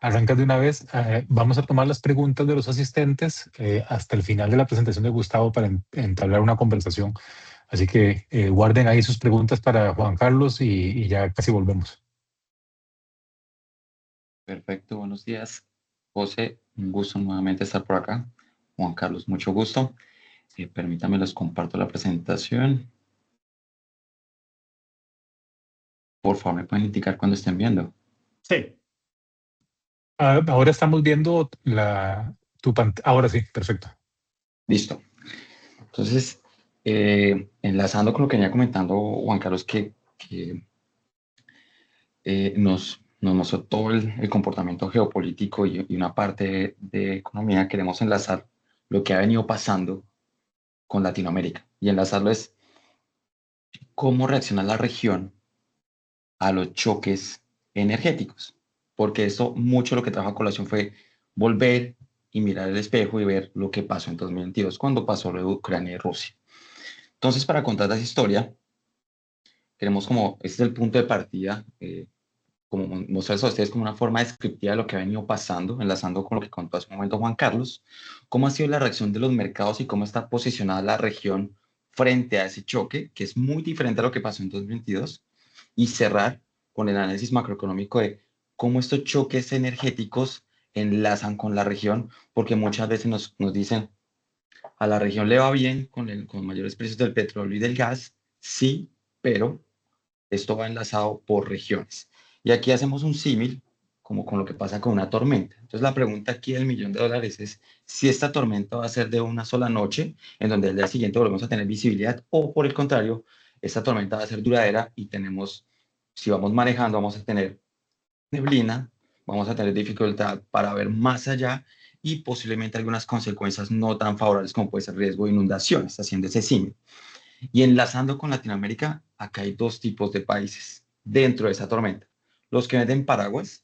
arrancas de una vez. Vamos a tomar las preguntas de los asistentes hasta el final de la presentación de Gustavo para entablar una conversación. Así que guarden ahí sus preguntas para Juan Carlos y ya casi volvemos. Perfecto, buenos días. José, un gusto nuevamente estar por acá. Juan Carlos, mucho gusto. Permítame, les comparto la presentación. Por favor, ¿me pueden indicar cuando estén viendo? Sí. Ahora estamos viendo tu pantalla. Ahora sí, perfecto. Listo. Entonces, enlazando con lo que venía comentando Juan Carlos, que nos mostró todo el comportamiento geopolítico y una parte de economía, queremos enlazar lo que ha venido pasando con Latinoamérica. Y enlazarlo es cómo reacciona la región a los choques energéticos, porque eso mucho lo que trajo a colación fue volver y mirar el espejo y ver lo que pasó en 2022 cuando pasó lo de Ucrania y Rusia. Entonces, para contar esa historia, queremos este es el punto de partida, como mostrarles a ustedes como una forma descriptiva de lo que ha venido pasando, enlazando con lo que contó hace un momento Juan Carlos, cómo ha sido la reacción de los mercados y cómo está posicionada la región frente a ese choque, que es muy diferente a lo que pasó en 2022, y cerrar con el análisis macroeconómico de cómo estos choques energéticos enlazan con la región, porque muchas veces nos dicen, a la región le va bien con mayores precios del petróleo y del gas, sí, pero esto va enlazado por regiones. Y aquí hacemos un símil como con lo que pasa con una tormenta. Entonces la pregunta aquí del $1.000.000 es si esta tormenta va a ser de una sola noche, en donde el día siguiente volvemos a tener visibilidad, o por el contrario, esta tormenta va a ser duradera y tenemos, si vamos manejando, vamos a tener neblina, vamos a tener dificultad para ver más allá y posiblemente algunas consecuencias no tan favorables como puede ser riesgo de inundaciones, haciendo ese símil. Y enlazando con Latinoamérica, acá hay dos tipos de países dentro de esa tormenta. Los que venden paraguas,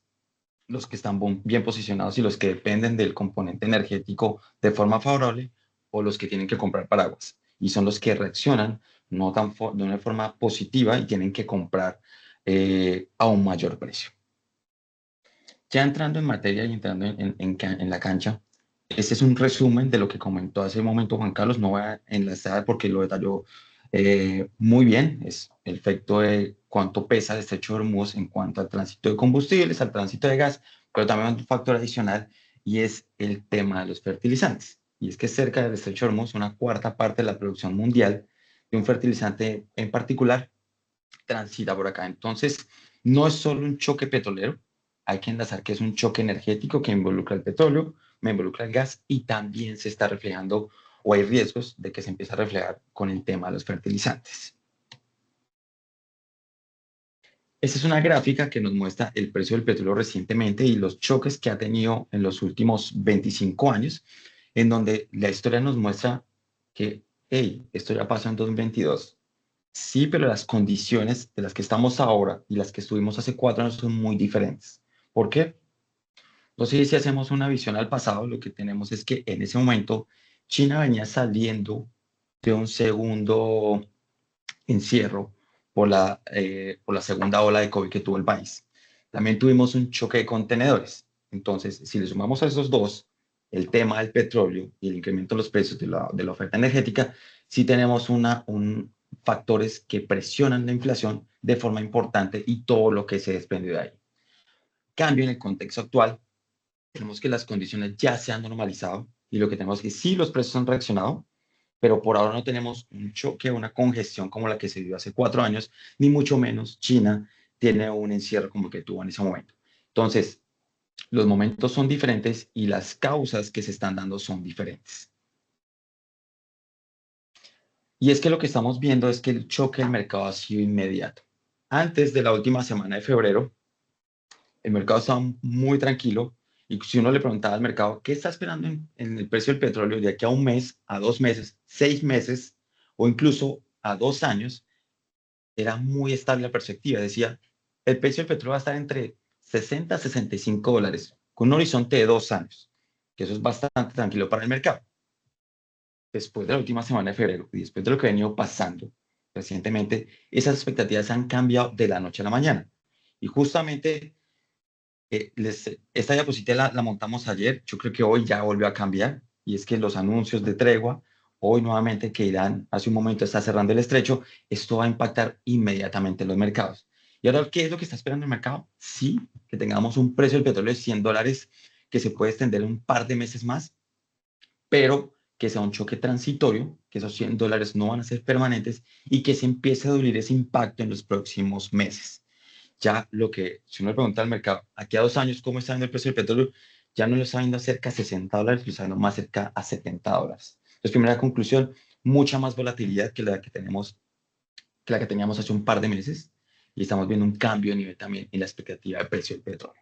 los que están bien posicionados y los que dependen del componente energético de forma favorable, o los que tienen que comprar paraguas. Y son los que reaccionan no tan de una forma positiva y tienen que comprar a un mayor precio. Ya entrando en materia y entrando en la cancha, este es un resumen de lo que comentó hace un momento Juan Carlos. No voy a enlazar porque lo detalló muy bien. Es el efecto de cuánto pesa el estrecho de Hormuz en cuanto al tránsito de combustibles, al tránsito de gas, pero también un factor adicional y es el tema de los fertilizantes. Y es que cerca del estrecho de Hormuz, una cuarta parte de la producción mundial de un fertilizante en particular transita por acá. Entonces, no es solo un choque petrolero, hay que enlazar que es un choque energético que involucra el petróleo, me involucra el gas y también se está reflejando o hay riesgos de que se empiece a reflejar con el tema de los fertilizantes. Esta es una gráfica que nos muestra el precio del petróleo recientemente y los choques que ha tenido en los últimos 25 años, en donde la historia nos muestra que, hey, esto ya pasó en 2022. Sí, pero las condiciones de las que estamos ahora y las que estuvimos hace 4 años son muy diferentes. ¿Por qué? Entonces, si hacemos una visión al pasado, lo que tenemos es que en ese momento China venía saliendo de un segundo encierro por la segunda ola de COVID que tuvo el país. También tuvimos un choque de contenedores. Entonces, si le sumamos a esos dos, el tema del petróleo y el incremento de los precios de la oferta energética, sí tenemos factores que presionan la inflación de forma importante y todo lo que se desprende de ahí. Cambio en el contexto actual, tenemos que las condiciones ya se han normalizado y lo que tenemos es que sí, los precios han reaccionado, pero por ahora no tenemos un choque, una congestión como la que se dio hace 4 años, ni mucho menos China tiene un encierro como el que tuvo en ese momento. Entonces, los momentos son diferentes y las causas que se están dando son diferentes. Y es que lo que estamos viendo es que el choque del mercado ha sido inmediato. Antes de la última semana de febrero, el mercado estaba muy tranquilo y si uno le preguntaba al mercado qué está esperando en el precio del petróleo de aquí a un mes, a 2 meses, 6 meses o incluso a 2 años, era muy estable la perspectiva. Decía, el precio del petróleo va a estar entre 60 a $65 con un horizonte de 2 años, que eso es bastante tranquilo para el mercado. Después de la última semana de febrero y después de lo que ha venido pasando recientemente, esas expectativas han cambiado de la noche a la mañana. Y justamente esta diapositiva la montamos ayer, yo creo que hoy ya volvió a cambiar, y es que los anuncios de tregua, hoy nuevamente que Irán hace un momento está cerrando el estrecho, esto va a impactar inmediatamente en los mercados. ¿Y ahora qué es lo que está esperando el mercado? Sí, que tengamos un precio del petróleo de $100 que se puede extender un par de meses más, pero que sea un choque transitorio, que esos $100 no van a ser permanentes y que se empiece a diluir ese impacto en los próximos meses. Ya si uno le pregunta al mercado, aquí a 2 años, ¿cómo está viendo el precio del petróleo? Ya no lo está viendo cerca a $60, lo está viendo más cerca a $70. Entonces, primera conclusión, mucha más volatilidad que la que teníamos hace un par de meses y estamos viendo un cambio de nivel también en la expectativa de precio del petróleo.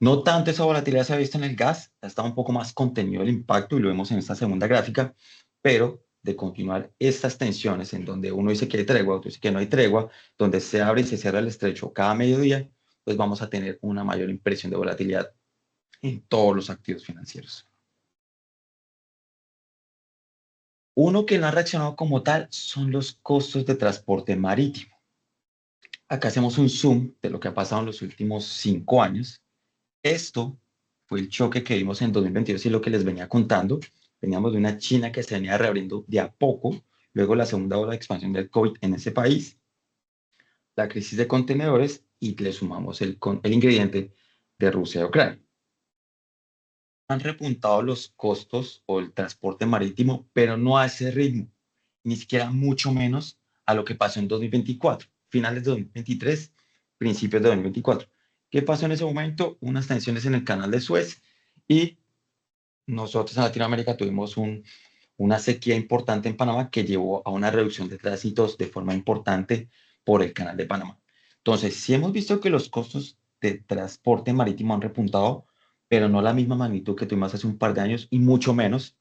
No tanto esa volatilidad se ha visto en el gas, está un poco más contenido el impacto y lo vemos en esta segunda gráfica, pero de continuar estas tensiones en donde uno dice que hay tregua, otro dice que no hay tregua, donde se abre y se cierra el estrecho cada mediodía, pues vamos a tener una mayor impresión de volatilidad en todos los activos financieros. Uno que no ha reaccionado como tal son los costos de transporte marítimo. Acá hacemos un zoom de lo que ha pasado en los últimos 5 años. Esto fue el choque que vimos en 2022 y lo que les venía contando. Veníamos de una China que se venía reabriendo de a poco, luego la segunda ola de expansión del COVID en ese país, la crisis de contenedores y le sumamos el ingrediente de Rusia y Ucrania. Han repuntado los costos o el transporte marítimo, pero no a ese ritmo, ni siquiera mucho menos a lo que pasó en 2024, finales de 2023, principios de 2024, ¿Qué pasó en ese momento? Unas tensiones en el canal de Suez y nosotros en Latinoamérica tuvimos una sequía importante en Panamá que llevó a una reducción de tránsitos de forma importante por el canal de Panamá. Entonces, sí hemos visto que los costos de transporte marítimo han repuntado, pero no la misma magnitud que tuvimos hace un par de años y mucho menos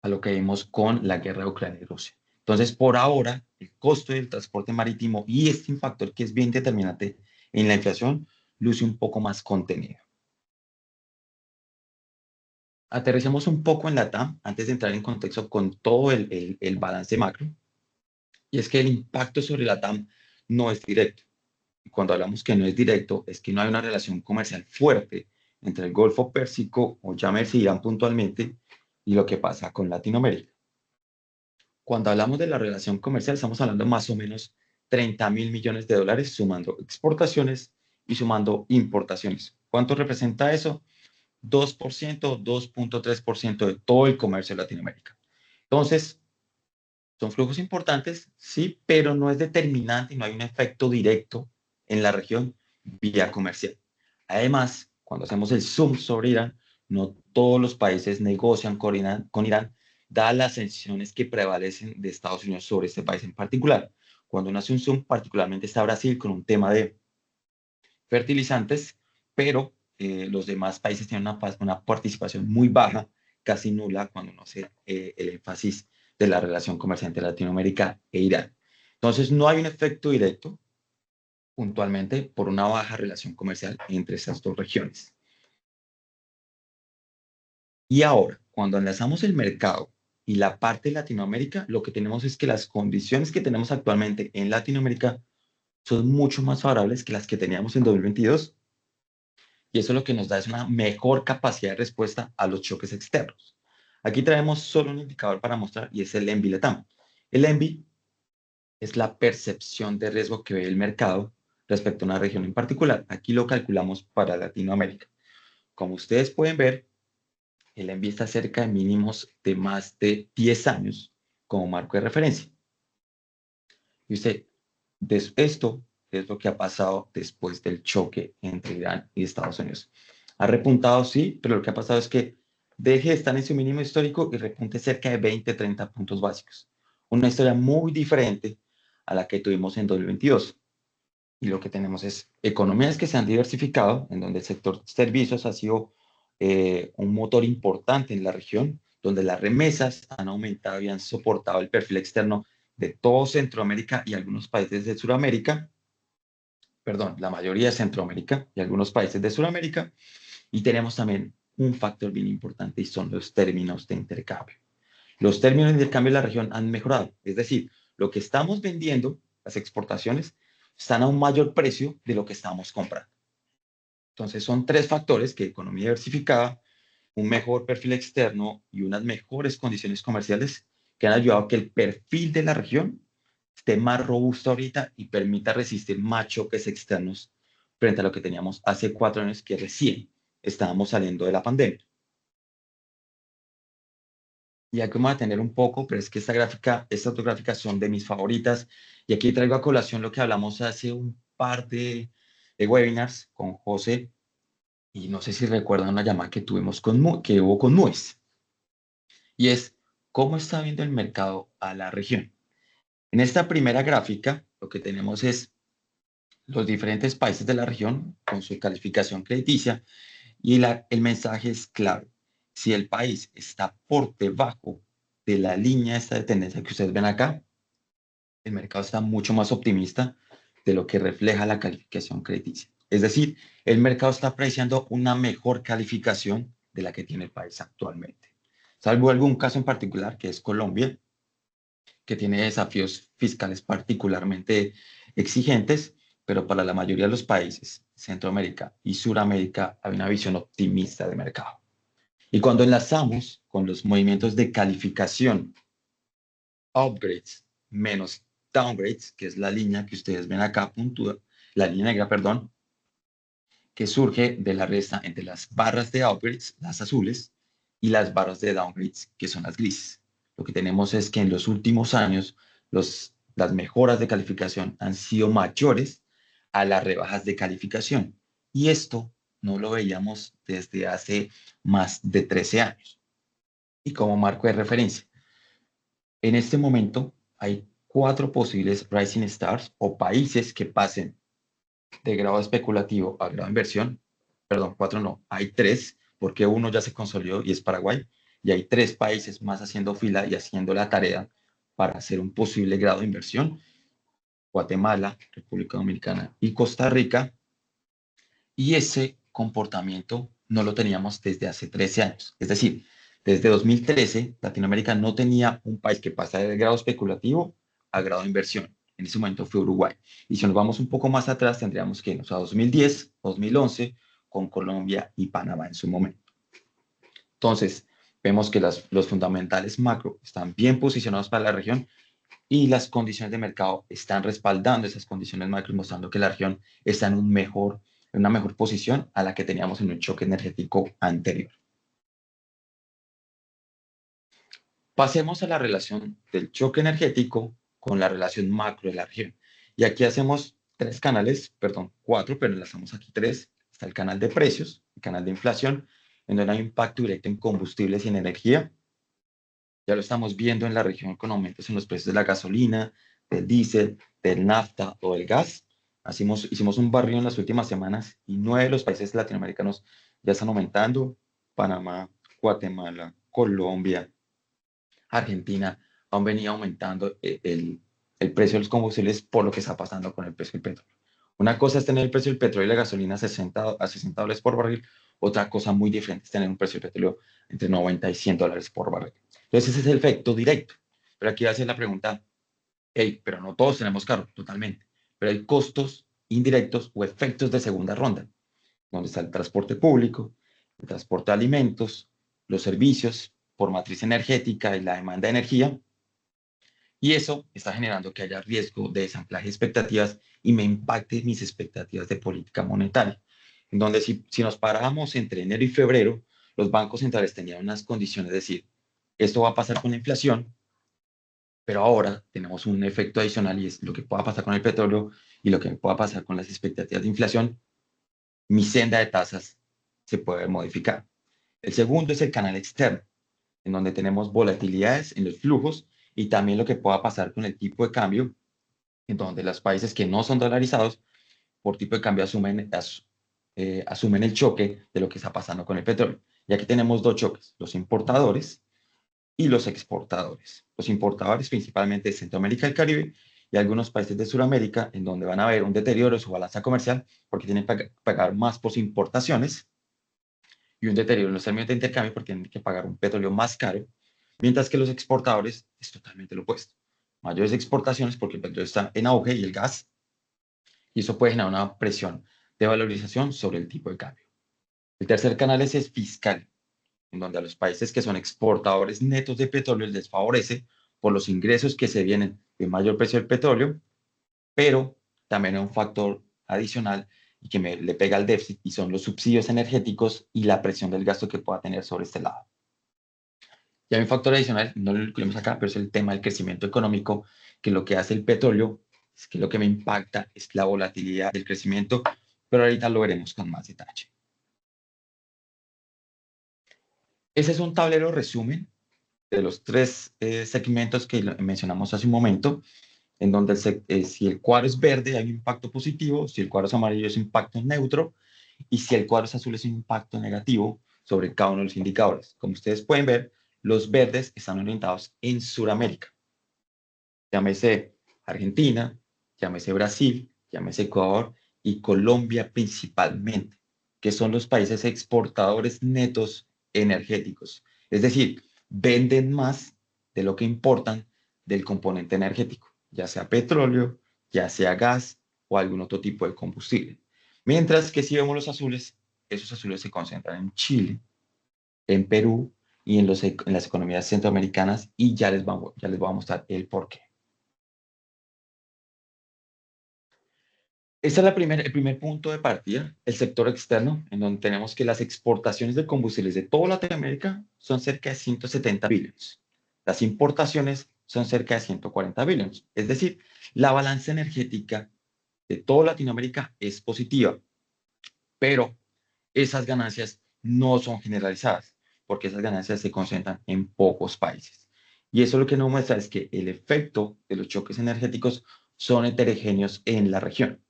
a lo que vimos con la guerra de Ucrania y Rusia. Entonces, por ahora, el costo del transporte marítimo y este factor que es bien determinante en la inflación luce un poco más contenido. Aterricemos un poco en la TAM antes de entrar en contexto con todo el balance macro. Y es que el impacto sobre la TAM no es directo. Y cuando hablamos que no es directo, es que no hay una relación comercial fuerte entre el Golfo Pérsico, o llámese Irán puntualmente, y lo que pasa con Latinoamérica. Cuando hablamos de la relación comercial, estamos hablando más o menos 30.000 millones de dólares sumando exportaciones y sumando importaciones. ¿Cuánto representa eso? 2%, 2.3% de todo el comercio de Latinoamérica. Entonces, son flujos importantes, sí, pero no es determinante y no hay un efecto directo en la región vía comercial. Además, cuando hacemos el zoom sobre Irán, no todos los países negocian con Irán, dadas las sanciones que prevalecen de Estados Unidos sobre este país en particular. Cuando uno hace un zoom, particularmente está Brasil con un tema de fertilizantes, pero los demás países tienen una participación muy baja, casi nula, cuando uno hace el énfasis de la relación comercial entre Latinoamérica e Irán. Entonces, no hay un efecto directo, puntualmente, por una baja relación comercial entre esas dos regiones. Y ahora, cuando enlazamos el mercado y la parte de Latinoamérica, lo que tenemos es que las condiciones que tenemos actualmente en Latinoamérica son mucho más favorables que las que teníamos en 2022. Y eso lo que nos da es una mejor capacidad de respuesta a los choques externos. Aquí traemos solo un indicador para mostrar y es el ENVI-LATAM. El ENVI es la percepción de riesgo que ve el mercado respecto a una región en particular. Aquí lo calculamos para Latinoamérica. Como ustedes pueden ver, el ENVI está cerca de mínimos de más de 10 años como marco de referencia. Y usted, esto es lo que ha pasado después del choque entre Irán y Estados Unidos. Ha repuntado, sí, pero lo que ha pasado es que deje de estar en su mínimo histórico y repunte cerca de 20, 30 puntos básicos. Una historia muy diferente a la que tuvimos en 2022. Y lo que tenemos es economías que se han diversificado, en donde el sector servicios ha sido un motor importante en la región, donde las remesas han aumentado y han soportado el perfil externo de todo Centroamérica y algunos países de Sudamérica, perdón, la mayoría de Centroamérica y algunos países de Sudamérica, y tenemos también un factor bien importante y son los términos de intercambio. Los términos de intercambio de la región han mejorado, es decir, lo que estamos vendiendo, las exportaciones, están a un mayor precio de lo que estamos comprando. Entonces son tres factores que economía diversificada, un mejor perfil externo y unas mejores condiciones comerciales que han ayudado a que el perfil de la región esté más robusto ahorita y permita resistir más choques externos frente a lo que teníamos hace 4 años que recién estábamos saliendo de la pandemia. Y aquí vamos a tener un poco, pero es que estas dos gráficas son de mis favoritas. Y aquí traigo a colación lo que hablamos hace un par de webinars con José. Y no sé si recuerdan una llamada que tuvimos que hubo con Moody's. Y es, ¿cómo está viendo el mercado a la región? En esta primera gráfica, lo que tenemos es los diferentes países de la región con su calificación crediticia. Y el mensaje es claro. Si el país está por debajo de la línea esta de tendencia que ustedes ven acá, el mercado está mucho más optimista de lo que refleja la calificación crediticia. Es decir, el mercado está apreciando una mejor calificación de la que tiene el país actualmente. Salvo algún caso en particular, que es Colombia, que tiene desafíos fiscales particularmente exigentes, pero para la mayoría de los países, Centroamérica y Suramérica, hay una visión optimista de mercado. Y cuando enlazamos con los movimientos de calificación, upgrades menos downgrades, que es la línea que ustedes ven acá, la línea negra, perdón, que surge de la resta entre las barras de upgrades, las azules, y las barras de downgrades, que son las grises. Lo que tenemos es que en los últimos años las mejoras de calificación han sido mayores a las rebajas de calificación. Y esto no lo veíamos desde hace más de 13 años. Y como marco de referencia, en este momento hay 4 posibles rising stars o países que pasen de grado especulativo a grado de inversión. Perdón, 4 no, hay 3, porque uno ya se consolidó y es Paraguay, y hay 3 países más haciendo fila y haciendo la tarea para hacer un posible grado de inversión: Guatemala, República Dominicana y Costa Rica. Y ese comportamiento no lo teníamos desde hace 13 años. Es decir, desde 2013, Latinoamérica no tenía un país que pasara del grado especulativo a grado de inversión. En ese momento fue Uruguay. Y si nos vamos un poco más atrás, tendríamos que irnos a 2010, 2011, con Colombia y Panamá en su momento. Entonces, vemos que los fundamentales macro están bien posicionados para la región y las condiciones de mercado están respaldando esas condiciones macro, mostrando que la región está en una mejor posición a la que teníamos en un choque energético anterior. Pasemos a la relación del choque energético con la relación macro de la región. Y aquí hacemos 4, pero enlazamos aquí 3. Está el canal de precios, el canal de inflación, en donde hay un impacto directo en combustibles y en energía. Ya lo estamos viendo en la región con aumentos en los precios de la gasolina, del diésel, del nafta o del gas. Hicimos un barrio en las últimas semanas y 9 de los países latinoamericanos ya están aumentando: Panamá, Guatemala, Colombia, Argentina. Han venido aumentando el precio de los combustibles por lo que está pasando con el precio del petróleo. Una cosa es tener el precio del petróleo y la gasolina a $60 por barril. Otra cosa muy diferente es tener un precio del petróleo entre 90 y $100 por barril. Entonces ese es el efecto directo. Pero aquí hace la pregunta: hey, pero no todos tenemos carro, totalmente. Pero hay costos indirectos o efectos de segunda ronda, donde está el transporte público, el transporte de alimentos, los servicios por matriz energética y la demanda de energía. Y eso está generando que haya riesgo de desanclaje de expectativas y me impacte mis expectativas de política monetaria. En donde si nos parábamos entre enero y febrero, los bancos centrales tenían unas condiciones de decir, esto va a pasar con la inflación, pero ahora tenemos un efecto adicional y es lo que pueda pasar con el petróleo y lo que pueda pasar con las expectativas de inflación. Mi senda de tasas se puede modificar. El segundo es el canal externo, en donde tenemos volatilidades en los flujos y también lo que pueda pasar con el tipo de cambio, en donde los países que no son dolarizados por tipo de cambio asumen el choque de lo que está pasando con el petróleo. Y aquí tenemos 2 choques: los importadores y los exportadores. Los importadores principalmente de Centroamérica y el Caribe y algunos países de Sudamérica, en donde van a ver un deterioro de su balanza comercial porque tienen que pagar más por sus importaciones, y un deterioro en los términos de intercambio porque tienen que pagar un petróleo más caro, mientras que los exportadores es totalmente lo opuesto: mayores exportaciones porque el petróleo está en auge y el gas, y eso puede generar una presión de valorización sobre el tipo de cambio. El tercer canal es el fiscal, en donde a los países que son exportadores netos de petróleo les favorece por los ingresos que se vienen de mayor precio del petróleo, pero también hay un factor adicional y que le pega al déficit, y son los subsidios energéticos y la presión del gasto que pueda tener sobre este lado. Y hay un factor adicional, no lo incluimos acá, pero es el tema del crecimiento económico, que lo que hace el petróleo es que lo que me impacta es la volatilidad del crecimiento, pero ahorita lo veremos con más detalle. Ese es un tablero resumen de los 3 segmentos que mencionamos hace un momento, en donde si el cuadro es verde hay un impacto positivo, si el cuadro es amarillo es impacto neutro, y si el cuadro es azul es un impacto negativo sobre cada uno de los indicadores. Como ustedes pueden ver, los verdes están orientados en Sudamérica. Llámese Argentina, llámese Brasil, llámese Ecuador y Colombia principalmente, que son los países exportadores netos energéticos. Es decir, venden más de lo que importan del componente energético, ya sea petróleo, ya sea gas o algún otro tipo de combustible. Mientras que si vemos los azules, esos azules se concentran en Chile, en Perú y en las economías centroamericanas, y ya les voy a mostrar el porqué. Este es el primer punto de partida, el sector externo, en donde tenemos que las exportaciones de combustibles de toda Latinoamérica son cerca de 170 billones. Las importaciones son cerca de 140 billones. Es decir, la balanza energética de toda Latinoamérica es positiva. Pero esas ganancias no son generalizadas, porque esas ganancias se concentran en pocos países. Y eso lo que nos muestra es que el efecto de los choques energéticos son heterogéneos en la región.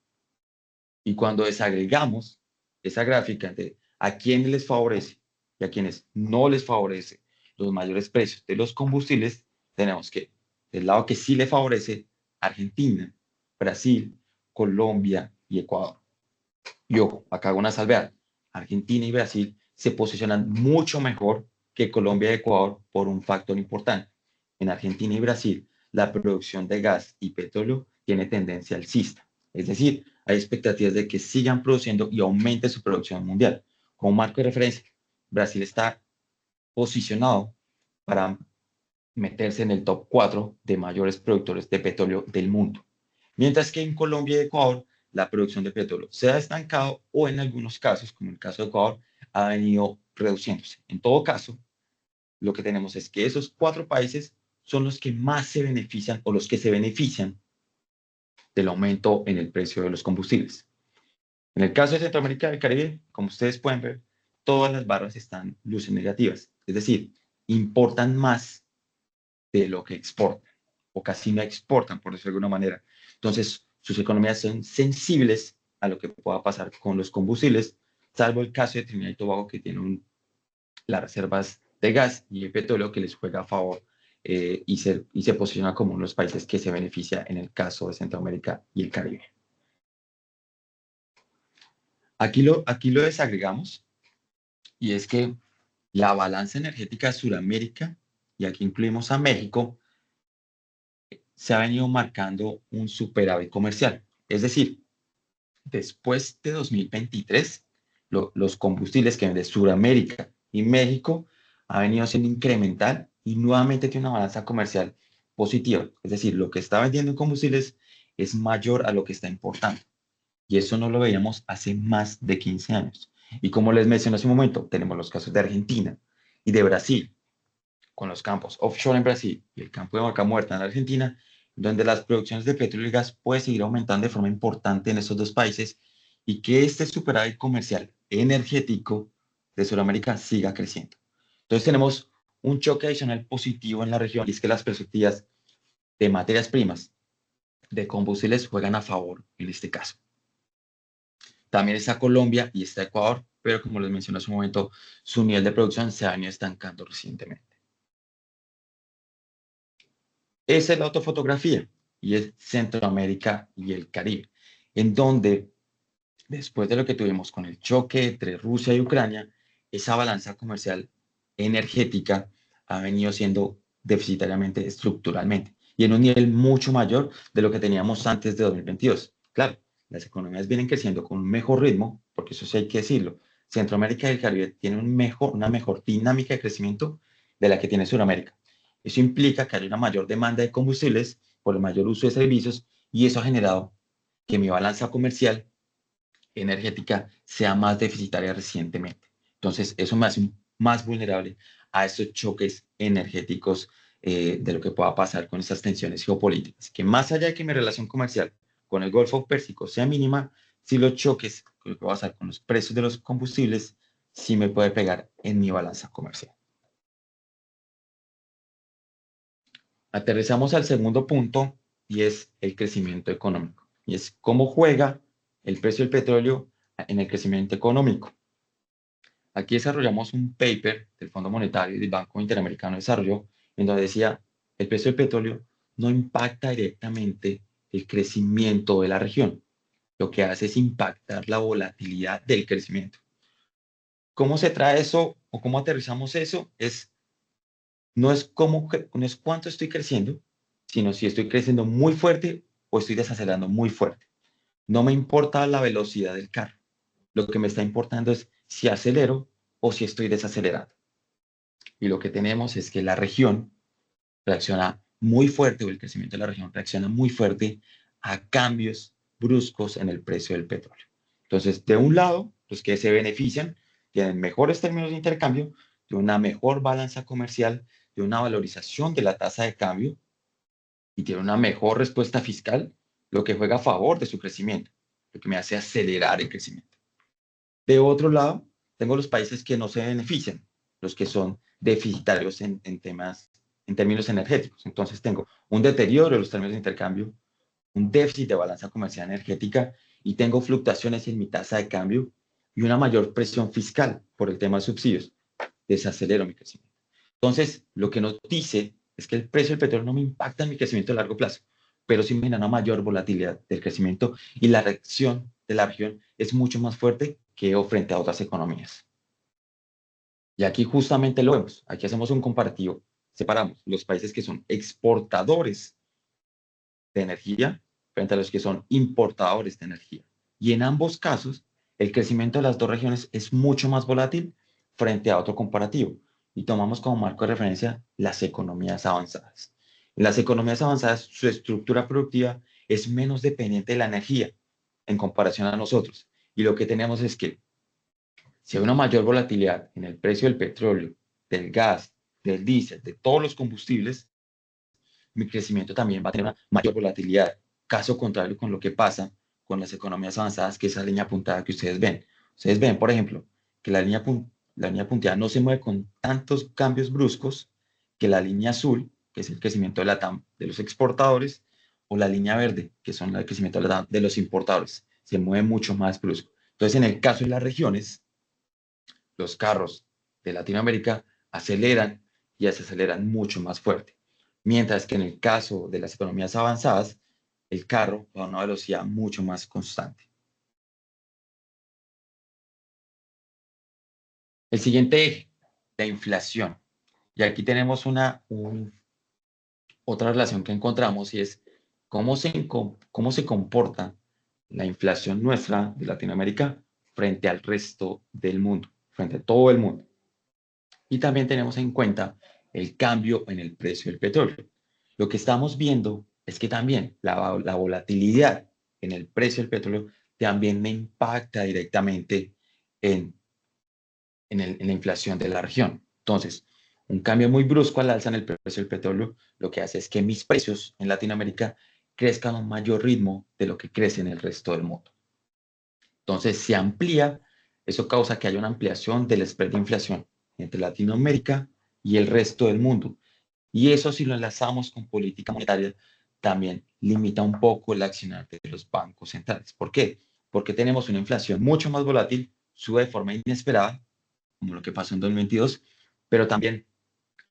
Y cuando desagregamos esa gráfica de a quienes les favorece y a quienes no les favorece los mayores precios de los combustibles, tenemos que del lado que sí le favorece, Argentina, Brasil, Colombia y Ecuador. Y ojo, acá hago una salvedad. Argentina y Brasil se posicionan mucho mejor que Colombia y Ecuador por un factor importante. En Argentina y Brasil, la producción de gas y petróleo tiene tendencia alcista. Es decir, hay expectativas de que sigan produciendo y aumente su producción mundial. Como marco de referencia, Brasil está posicionado para meterse en el top 4 de mayores productores de petróleo del mundo. Mientras que en Colombia y Ecuador, la producción de petróleo se ha estancado o en algunos casos, como el caso de Ecuador, ha venido reduciéndose. En todo caso, lo que tenemos es que esos 4 países son los que más se benefician o los que se benefician del aumento en el precio de los combustibles. En el caso de Centroamérica y el Caribe, como ustedes pueden ver, todas las barras están luces negativas, es decir, importan más de lo que exportan, o casi no exportan, por decirlo de alguna manera. Entonces, sus economías son sensibles a lo que pueda pasar con los combustibles, salvo el caso de Trinidad y Tobago, que tiene las reservas de gas y el petróleo que les juega a favor y se posiciona como uno de los países que se beneficia en el caso de Centroamérica y el Caribe. Aquí lo desagregamos y es que la balanza energética de Sudamérica, y aquí incluimos a México, se ha venido marcando un superávit comercial. Es decir, después de 2023, los combustibles que venden de Sudamérica y México ha venido siendo incremental y nuevamente tiene una balanza comercial positiva. Es decir, lo que está vendiendo en combustibles es mayor a lo que está importando. Y eso no lo veíamos hace más de 15 años. Y como les mencioné hace un momento, tenemos los casos de Argentina y de Brasil, con los campos offshore en Brasil y el campo de Vaca Muerta en Argentina, donde las producciones de petróleo y gas pueden seguir aumentando de forma importante en estos dos países y que este superávit comercial energético de Sudamérica siga creciendo. Entonces tenemos un choque adicional positivo en la región y es que las perspectivas de materias primas, de combustibles juegan a favor en este caso. También está Colombia y está Ecuador, pero como les mencioné hace un momento, su nivel de producción se ha venido estancando recientemente. Esa es la otra fotografía y es Centroamérica y el Caribe, en donde después de lo que tuvimos con el choque entre Rusia y Ucrania, esa balanza comercial energética ha venido siendo deficitariamente estructuralmente y en un nivel mucho mayor de lo que teníamos antes de 2022. Claro, las economías vienen creciendo con un mejor ritmo, porque eso sí hay que decirlo. Centroamérica y el Caribe tienen una mejor dinámica de crecimiento de la que tiene Sudamérica. Eso implica que hay una mayor demanda de combustibles por el mayor uso de servicios y eso ha generado que mi balanza comercial energética sea más deficitaria recientemente. Entonces, eso me hace más vulnerable a estos choques energéticos de lo que pueda pasar con estas tensiones geopolíticas. Que más allá de que mi relación comercial con el Golfo Pérsico sea mínima, si los choques que va a pasar con los precios de los combustibles, sí me puede pegar en mi balanza comercial. Aterrizamos al segundo punto y es el crecimiento económico. Y es cómo juega el precio del petróleo en el crecimiento económico. Aquí desarrollamos un paper del Fondo Monetario y del Banco Interamericano de Desarrollo, en donde decía, el precio del petróleo no impacta directamente el crecimiento de la región. Lo que hace es impactar la volatilidad del crecimiento. ¿Cómo se trae eso o cómo aterrizamos eso? No es cuánto estoy creciendo, sino si estoy creciendo muy fuerte o estoy desacelerando muy fuerte. No me importa la velocidad del carro. Lo que me está importando es si acelero o si estoy desacelerando. Y lo que tenemos es que la región reacciona muy fuerte, o el crecimiento de la región reacciona muy fuerte a cambios bruscos en el precio del petróleo. Entonces, de un lado, los que se benefician tienen mejores términos de intercambio, de una mejor balanza comercial, de una valorización de la tasa de cambio y tienen una mejor respuesta fiscal, lo que juega a favor de su crecimiento, lo que me hace acelerar el crecimiento. De otro lado, tengo los países que no se benefician, los que son deficitarios en términos energéticos. Entonces tengo un deterioro de los términos de intercambio, un déficit de balanza comercial energética y tengo fluctuaciones en mi tasa de cambio y una mayor presión fiscal por el tema de subsidios. Desacelero mi crecimiento. Entonces, lo que nos dice es que el precio del petróleo no me impacta en mi crecimiento a largo plazo, pero sí me genera una mayor volatilidad del crecimiento y la reacción de la región es mucho más fuerte que frente a otras economías. Y aquí justamente lo vemos. Aquí hacemos un comparativo. Separamos los países que son exportadores de energía frente a los que son importadores de energía. Y en ambos casos, el crecimiento de las dos regiones es mucho más volátil frente a otro comparativo. Y tomamos como marco de referencia las economías avanzadas. En las economías avanzadas, su estructura productiva es menos dependiente de la energía en comparación a nosotros. Y lo que tenemos es que si hay una mayor volatilidad en el precio del petróleo, del gas, del diésel, de todos los combustibles, mi crecimiento también va a tener una mayor volatilidad. Caso contrario con lo que pasa con las economías avanzadas, que es esa línea puntada que ustedes ven. Ustedes ven, por ejemplo, que la línea punteada no se mueve con tantos cambios bruscos que la línea azul, que es el crecimiento de la TAM de los exportadores, o la línea verde, que son el crecimiento de la TAM de los importadores. Se mueve mucho más brusco. Entonces, en el caso de las regiones, los carros de Latinoamérica aceleran y se aceleran mucho más fuerte. Mientras que en el caso de las economías avanzadas, el carro va a una velocidad mucho más constante. El siguiente eje, la inflación. Y aquí tenemos otra relación que encontramos y es cómo se comporta la inflación nuestra de Latinoamérica frente al resto del mundo, frente a todo el mundo. Y también tenemos en cuenta el cambio en el precio del petróleo. Lo que estamos viendo es que también la volatilidad en el precio del petróleo también me impacta directamente en la inflación de la región. Entonces, un cambio muy brusco al alza en el precio del petróleo lo que hace es que mis precios en Latinoamérica crezcan a un mayor ritmo de lo que crece en el resto del mundo. Entonces, se amplía, eso causa que haya una ampliación del spread de inflación entre Latinoamérica y el resto del mundo. Y eso, si lo enlazamos con política monetaria, también limita un poco el accionar de los bancos centrales. ¿Por qué? Porque tenemos una inflación mucho más volátil, sube de forma inesperada, como lo que pasó en 2022, pero también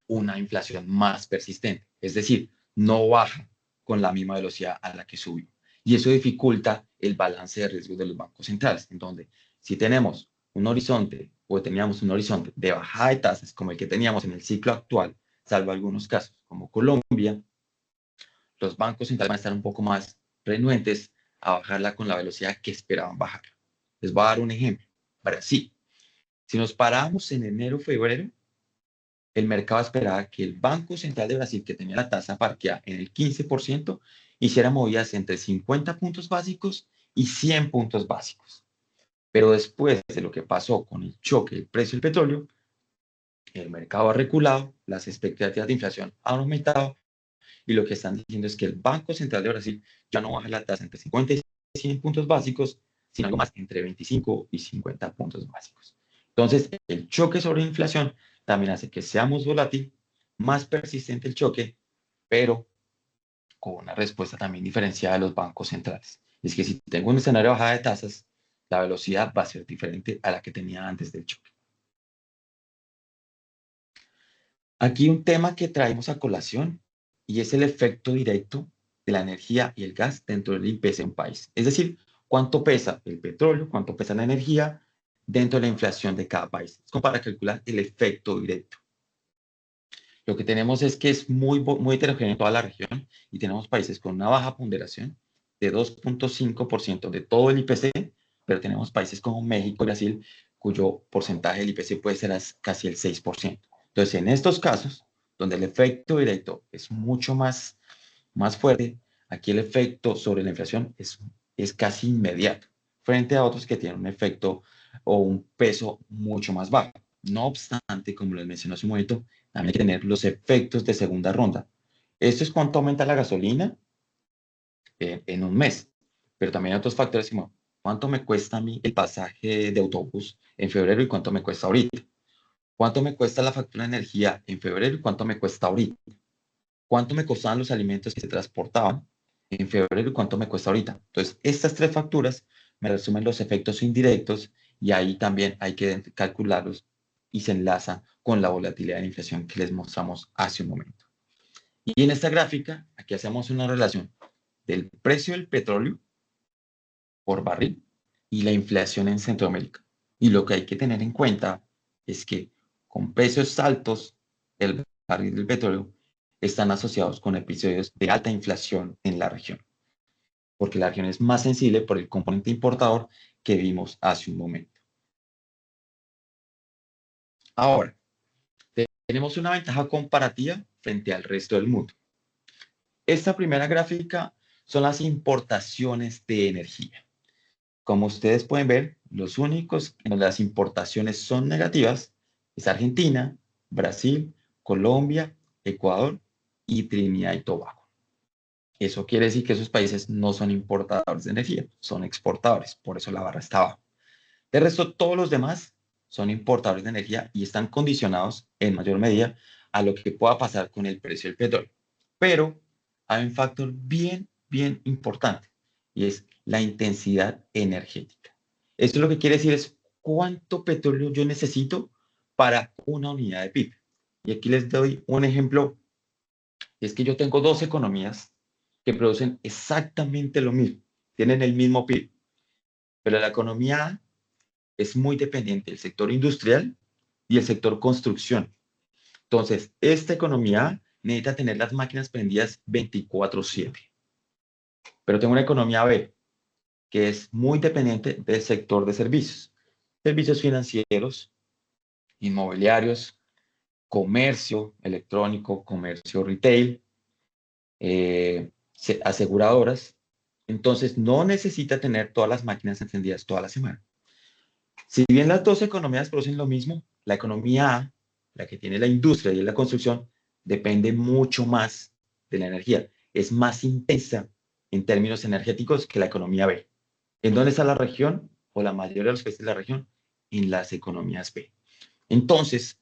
una inflación más persistente. Es decir, no baja con la misma velocidad a la que subió. Y eso dificulta el balance de riesgos de los bancos centrales, en donde si tenemos un horizonte o teníamos un horizonte de bajada de tasas como el que teníamos en el ciclo actual, salvo algunos casos como Colombia, los bancos centrales van a estar un poco más renuentes a bajarla con la velocidad que esperaban bajarla. Les voy a dar un ejemplo. Brasil. Si nos paramos en enero, febrero, el mercado esperaba que el Banco Central de Brasil, que tenía la tasa parqueada en el 15%, hiciera movidas entre 50 puntos básicos y 100 puntos básicos. Pero después de lo que pasó con el choque del precio del petróleo, el mercado ha reculado, las expectativas de inflación han aumentado y lo que están diciendo es que el Banco Central de Brasil ya no baja la tasa entre 50 y 100 puntos básicos, sino algo más entre 25 y 50 puntos básicos. Entonces, el choque sobre la inflación también hace que seamos volátil, más persistente el choque, pero con una respuesta también diferenciada de los bancos centrales. Es que si tengo un escenario de bajada de tasas, la velocidad va a ser diferente a la que tenía antes del choque. Aquí un tema que traemos a colación y es el efecto directo de la energía y el gas dentro del IPC de un país. Es decir, cuánto pesa el petróleo, cuánto pesa la energía dentro de la inflación de cada país. Es como para calcular el efecto directo. Lo que tenemos es que es muy heterogéneo en toda la región y tenemos países con una baja ponderación de 2.5% de todo el IPC, pero tenemos países como México y Brasil cuyo porcentaje del IPC puede ser casi el 6%. Entonces, en estos casos, donde el efecto directo es mucho más fuerte, aquí el efecto sobre la inflación es casi inmediato, frente a otros que tienen un efecto o un peso mucho más bajo. No obstante, como les mencioné hace un momento, también hay que tener los efectos de segunda ronda. Esto es cuánto aumenta la gasolina en un mes, pero también hay otros factores como ¿Cuánto me cuesta a mí el pasaje de autobús en febrero y cuánto me cuesta ahorita? ¿Cuánto me cuesta la factura de energía en febrero y cuánto me cuesta ahorita? ¿Cuánto me costaban los alimentos que se transportaban en febrero y cuánto me cuesta ahorita? Entonces, estas tres facturas me resumen los efectos indirectos y ahí también hay que calcularlos y se enlaza con la volatilidad de la inflación que les mostramos hace un momento. Y en esta gráfica, aquí hacemos una relación del precio del petróleo por barril y la inflación en Centroamérica. Y lo que hay que tener en cuenta es que con precios altos, el barril del petróleo están asociados con episodios de alta inflación en la región, porque la región es más sensible por el componente importador que vimos hace un momento. Ahora, tenemos una ventaja comparativa frente al resto del mundo. Esta primera gráfica son las importaciones de energía. Como ustedes pueden ver, los únicos en las importaciones son negativas es Argentina, Brasil, Colombia, Ecuador y Trinidad y Tobago. Eso quiere decir que esos países no son importadores de energía, son exportadores, por eso la barra está abajo. De resto, todos los demás son importadores de energía y están condicionados en mayor medida a lo que pueda pasar con el precio del petróleo. Pero hay un factor bien importante y es la intensidad energética. Esto lo que quiere decir es cuánto petróleo yo necesito para una unidad de PIB. Y aquí les doy un ejemplo, es que yo tengo dos economías que producen exactamente lo mismo, tienen el mismo PIB, pero la economía A es muy dependiente del sector industrial y el sector construcción. Entonces, esta economía necesita tener las máquinas prendidas 24/7. Pero tengo una economía B, que es muy dependiente del sector de servicios. Servicios financieros, inmobiliarios, comercio electrónico, comercio retail, aseguradoras. Entonces, no necesita tener todas las máquinas encendidas toda la semana. Si bien las dos economías producen lo mismo, la economía A, la que tiene la industria y la construcción, depende mucho más de la energía. Es más intensa en términos energéticos que la economía B. ¿En dónde está la región o la mayoría de los países de la región? En las economías B. Entonces,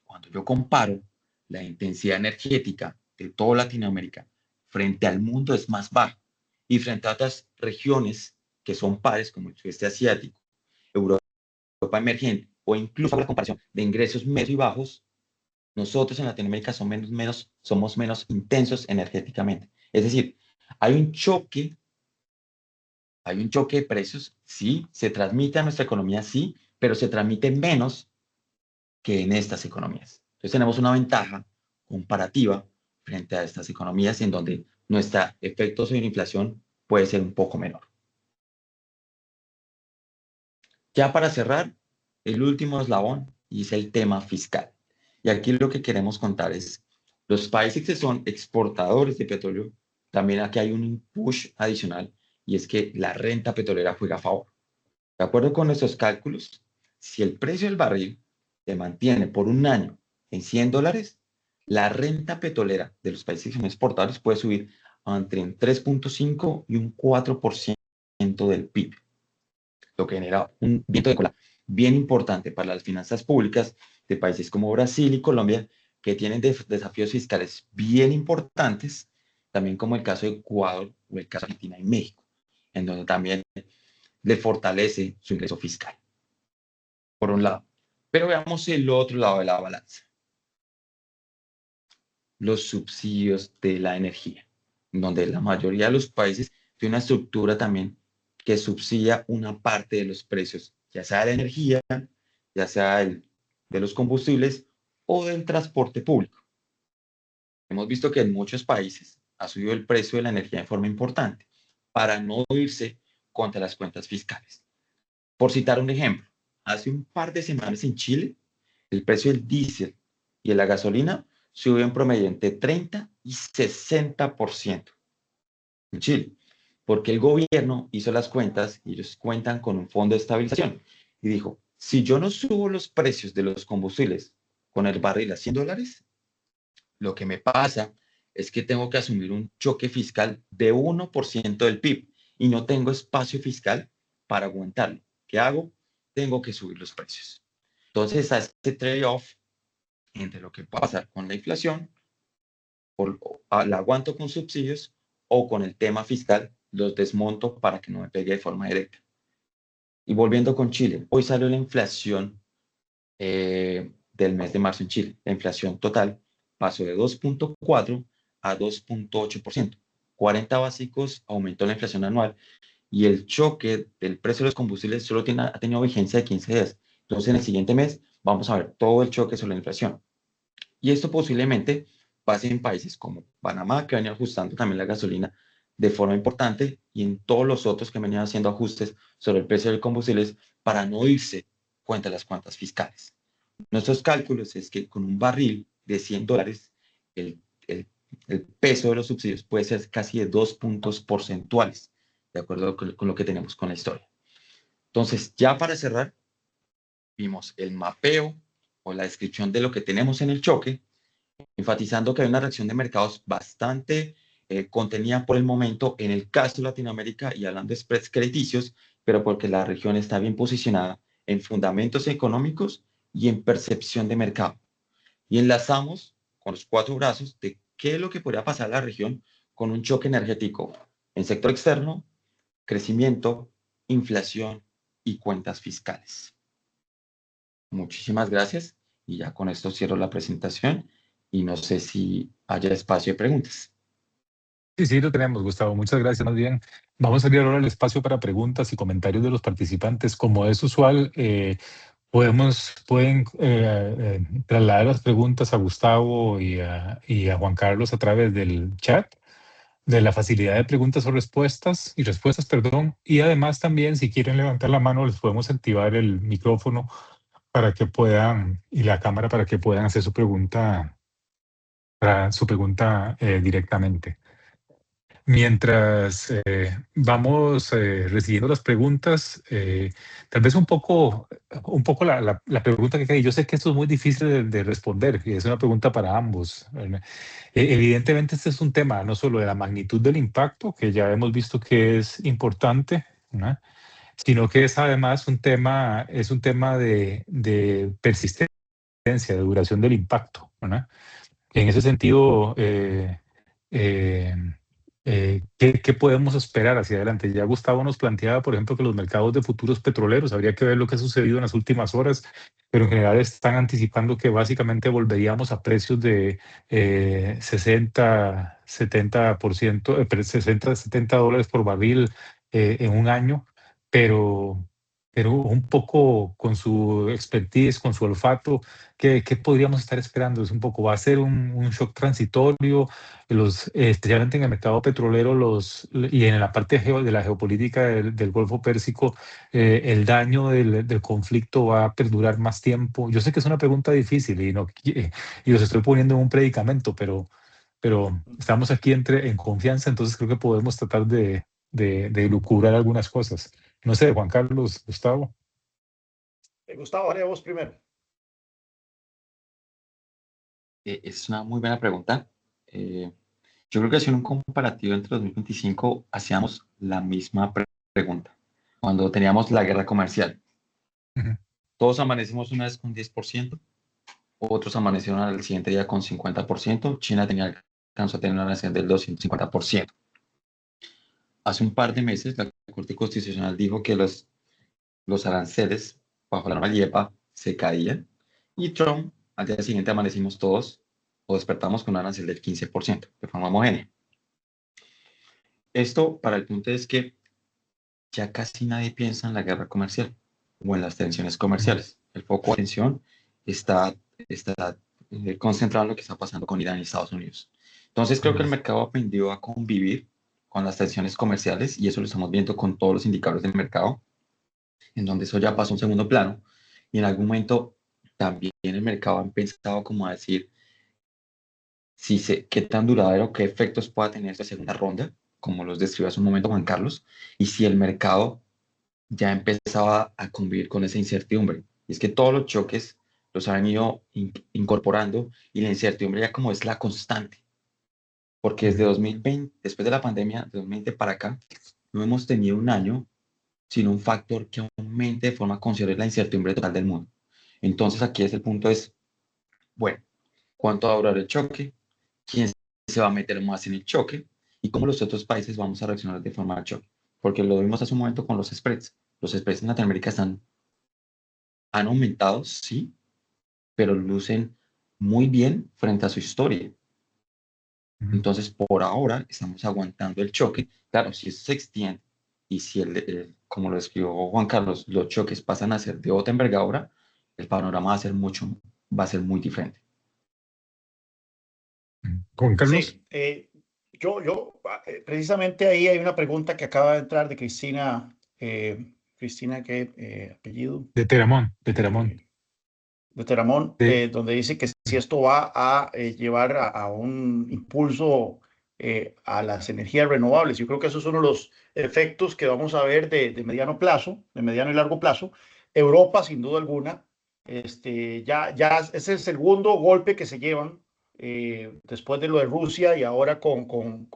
cuando yo comparo la intensidad energética de toda Latinoamérica frente al mundo es más baja y frente a otras regiones que son pares como el sudeste asiático, Europa emergente o incluso la comparación de ingresos medios y bajos, nosotros en Latinoamérica somos menos intensos energéticamente. Es decir, hay un choque de precios, sí, se transmite a nuestra economía, sí, pero se transmite menos que en estas economías. Entonces tenemos una ventaja comparativa frente a estas economías en donde nuestro efecto sobre la inflación puede ser un poco menor. Ya para cerrar, el último eslabón y es el tema fiscal. Y aquí lo que queremos contar es, los países que son exportadores de petróleo, también aquí hay un push adicional y es que la renta petrolera juega a favor. De acuerdo con nuestros cálculos, si el precio del barril se mantiene por un año en $100, la renta petrolera de los países que son exportadores puede subir entre un 3.5 y un 4% del PIB, lo que genera un viento de cola bien importante para las finanzas públicas de países como Brasil y Colombia, que tienen desafíos fiscales bien importantes, también como el caso de Ecuador o el caso de Argentina y México, en donde también le fortalece su ingreso fiscal, por un lado. Pero veamos el otro lado de la balanza. Los subsidios de la energía, donde la mayoría de los países tiene una estructura también que subsidia una parte de los precios, ya sea de la energía, ya sea de los combustibles o del transporte público. Hemos visto que en muchos países ha subido el precio de la energía de forma importante para no irse contra las cuentas fiscales. Por citar un ejemplo, hace un par de semanas en Chile, el precio del diésel y de la gasolina subió en promedio entre 30 y 60% en Chile, porque el gobierno hizo las cuentas y ellos cuentan con un fondo de estabilización y dijo, si yo no subo los precios de los combustibles con el barril a $100, lo que me pasa es que tengo que asumir un choque fiscal de 1% del PIB y no tengo espacio fiscal para aguantarlo. ¿Qué hago? Tengo que subir los precios. Entonces, a este trade-off entre lo que pasa con la inflación, la aguanto con subsidios o con el tema fiscal, los desmonto para que no me pegue de forma directa. Y volviendo con Chile, hoy salió la inflación del mes de marzo en Chile. La inflación total pasó de 2.4 a 2.8%. 40 básicos aumentó la inflación anual y el choque del precio de los combustibles solo ha tenido vigencia de 15 días. Entonces, en el siguiente mes vamos a ver todo el choque sobre la inflación. Y esto posiblemente pase en países como Panamá, que venía ajustando también la gasolina de forma importante, y en todos los otros que venían haciendo ajustes sobre el precio del combustible para no irse cuenta las cuentas fiscales. Nuestros cálculos es que con un barril de $100, el, el, el peso de los subsidios puede ser casi de 2 puntos porcentuales, de acuerdo con lo que tenemos con la historia. Entonces, ya para cerrar, vimos el mapeo o la descripción de lo que tenemos en el choque, enfatizando que hay una reacción de mercados bastante contenida por el momento en el caso de Latinoamérica y hablando de spreads crediticios, pero porque la región está bien posicionada en fundamentos económicos y en percepción de mercado. Y enlazamos con los 4 brazos de qué es lo que podría pasar a la región con un choque energético en sector externo, crecimiento, inflación y cuentas fiscales. Muchísimas gracias y ya con esto cierro la presentación y no sé si haya espacio de preguntas. Sí, sí, lo tenemos, Gustavo. Muchas gracias. Más bien, vamos a abrir ahora el espacio para preguntas y comentarios de los participantes. Como es usual, pueden trasladar las preguntas a Gustavo y a Juan Carlos a través del chat, de la facilidad de preguntas o respuestas, perdón. Y además también, si quieren levantar la mano, les podemos activar el micrófono para que puedan, y la cámara para que puedan hacer su pregunta directamente. Mientras vamos recibiendo las preguntas, tal vez un poco la pregunta que cae. Yo sé que esto es muy difícil de responder y es una pregunta para ambos. Evidentemente este es un tema no solo de la magnitud del impacto, que ya hemos visto que es importante, ¿no?, sino que es además un tema de persistencia, de duración del impacto, ¿no? En ese sentido, ¿qué podemos esperar hacia adelante? Ya Gustavo nos planteaba, por ejemplo, que los mercados de futuros petroleros, habría que ver lo que ha sucedido en las últimas horas, pero en general están anticipando que básicamente volveríamos a precios de 60-70%, 60-70 dólares por barril en un año, pero, pero un poco con su expertise, con su olfato. ¿Qué podríamos estar esperando? Es un poco, ¿va a ser un shock transitorio? Especialmente en el mercado petrolero y en la parte de la geopolítica del Golfo Pérsico, el daño del conflicto va a perdurar más tiempo. Yo sé que es una pregunta difícil y los estoy poniendo en un predicamento, pero estamos aquí en confianza, entonces creo que podemos tratar de lucubrar algunas cosas. No sé, Juan Carlos, Gustavo. Gustavo, haré vos primero. Es una muy buena pregunta. Yo creo que haciendo un comparativo entre 2025 hacíamos la misma pregunta. Cuando teníamos la guerra comercial, todos amanecimos una vez con 10%, otros amanecieron al siguiente día con 50%, China alcanzó a tener una nación del 250%. Hace un par de meses la Corte Constitucional dijo que los aranceles bajo la norma IEPA se caían y Trump, al día siguiente amanecimos todos o despertamos con un arancel del 15% de forma homogénea. Esto para el punto es que ya casi nadie piensa en la guerra comercial o en las tensiones comerciales. El foco de atención está concentrado en lo que está pasando con Irán y Estados Unidos. Entonces creo que el mercado aprendió a convivir con las tensiones comerciales y eso lo estamos viendo con todos los indicadores del mercado, en donde eso ya pasó a un segundo plano y en algún momento también el mercado ha empezado como a decir qué tan duradero, qué efectos pueda tener esta segunda ronda, como los describió hace un momento Juan Carlos, y si el mercado ya empezaba a convivir con esa incertidumbre. Y es que todos los choques los han ido incorporando y la incertidumbre ya como es la constante. Porque desde 2020, después de la pandemia, de 2020 para acá, no hemos tenido un año sino un factor que aumente de forma considerable la incertidumbre total del mundo. Entonces aquí es el punto es, bueno, ¿cuánto va a durar el choque? ¿Quién se va a meter más en el choque? ¿Y cómo los otros países vamos a reaccionar de forma al choque? Porque lo vimos hace un momento con los spreads. Los spreads en Latinoamérica han aumentado, sí, pero lucen muy bien frente a su historia. Entonces, por ahora, estamos aguantando el choque. Claro, si eso se extiende y si, como lo escribió Juan Carlos, los choques pasan a ser de otra envergadura, el panorama va a ser muy diferente. Juan Carlos. Sí, precisamente ahí hay una pregunta que acaba de entrar de Cristina, Cristina, ¿qué apellido? De Teramón, de Teramón. De Teramón, De, donde dice que si esto va a llevar a un impulso a las energías renovables. Yo creo que esos son los efectos que vamos a ver de mediano plazo, de mediano y largo plazo. Europa, sin duda alguna, ya es el segundo golpe que se llevan después de lo de Rusia y ahora con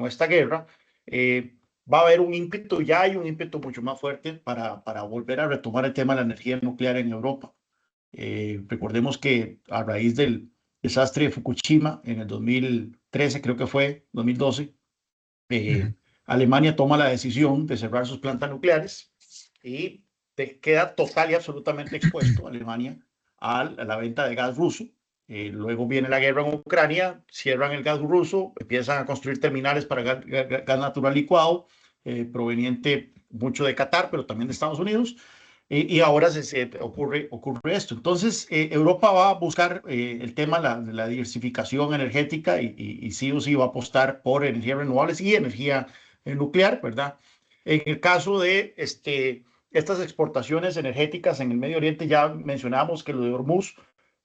esta guerra. Va a haber un ímpetu, ya hay un ímpetu mucho más fuerte para volver a retomar el tema de la energía nuclear en Europa. Recordemos que a raíz del desastre de Fukushima en el 2013, creo que fue 2012, Alemania toma la decisión de cerrar sus plantas nucleares y queda total y absolutamente expuesto Alemania a la venta de gas ruso. Luego viene la guerra en Ucrania, cierran el gas ruso, empiezan a construir terminales para gas natural licuado, proveniente mucho de Qatar, pero también de Estados Unidos. Y ahora ocurre esto. Entonces, Europa va a buscar el tema de la diversificación energética y sí o sí va a apostar por energías renovables y energía nuclear, ¿verdad? En el caso de estas exportaciones energéticas en el Medio Oriente, ya mencionamos que lo de Hormuz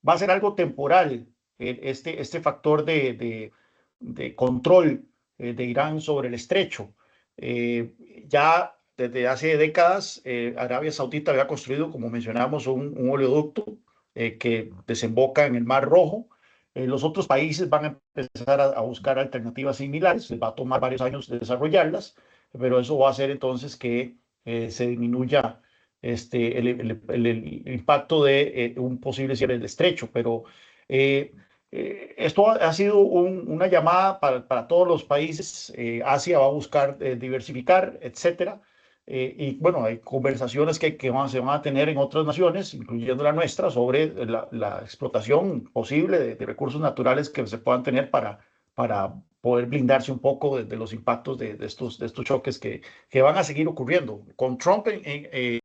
va a ser algo temporal, este factor de control de Irán sobre el estrecho. Ya desde hace décadas, Arabia Saudita había construido, como mencionamos, un oleoducto que desemboca en el Mar Rojo. Los otros países van a empezar a buscar alternativas similares. Les va a tomar varios años de desarrollarlas, pero eso va a hacer entonces que se disminuya el impacto de un posible cierre del estrecho. Pero esto ha sido una llamada para todos los países. Asia va a buscar diversificar, etcétera. Y bueno, hay conversaciones que se van a tener en otras naciones, incluyendo la nuestra, sobre la explotación posible de recursos naturales que se puedan tener para poder blindarse un poco de los impactos de estos choques que van a seguir ocurriendo. Con Trump en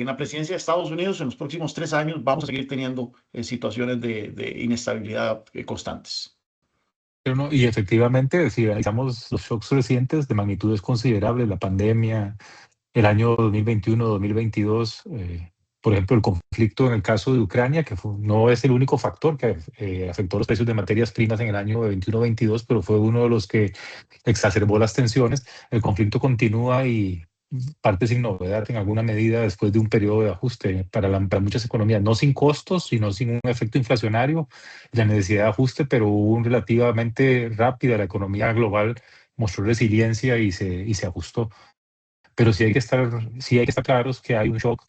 la presidencia de Estados Unidos, en los próximos 3 años, vamos a seguir teniendo situaciones de inestabilidad constantes. Pero no, y efectivamente, si analizamos los shocks recientes de magnitudes considerables, la pandemia, el año 2021-2022, por ejemplo, el conflicto en el caso de Ucrania, que no es el único factor que afectó los precios de materias primas en el año 21-22, pero fue uno de los que exacerbó las tensiones. El conflicto continúa y parte sin novedad en alguna medida después de un periodo de ajuste para muchas economías, no sin costos, sino sin un efecto inflacionario, la necesidad de ajuste, pero hubo un relativamente rápida, la economía global mostró resiliencia y se ajustó. Pero sí hay que estar claros que hay un shock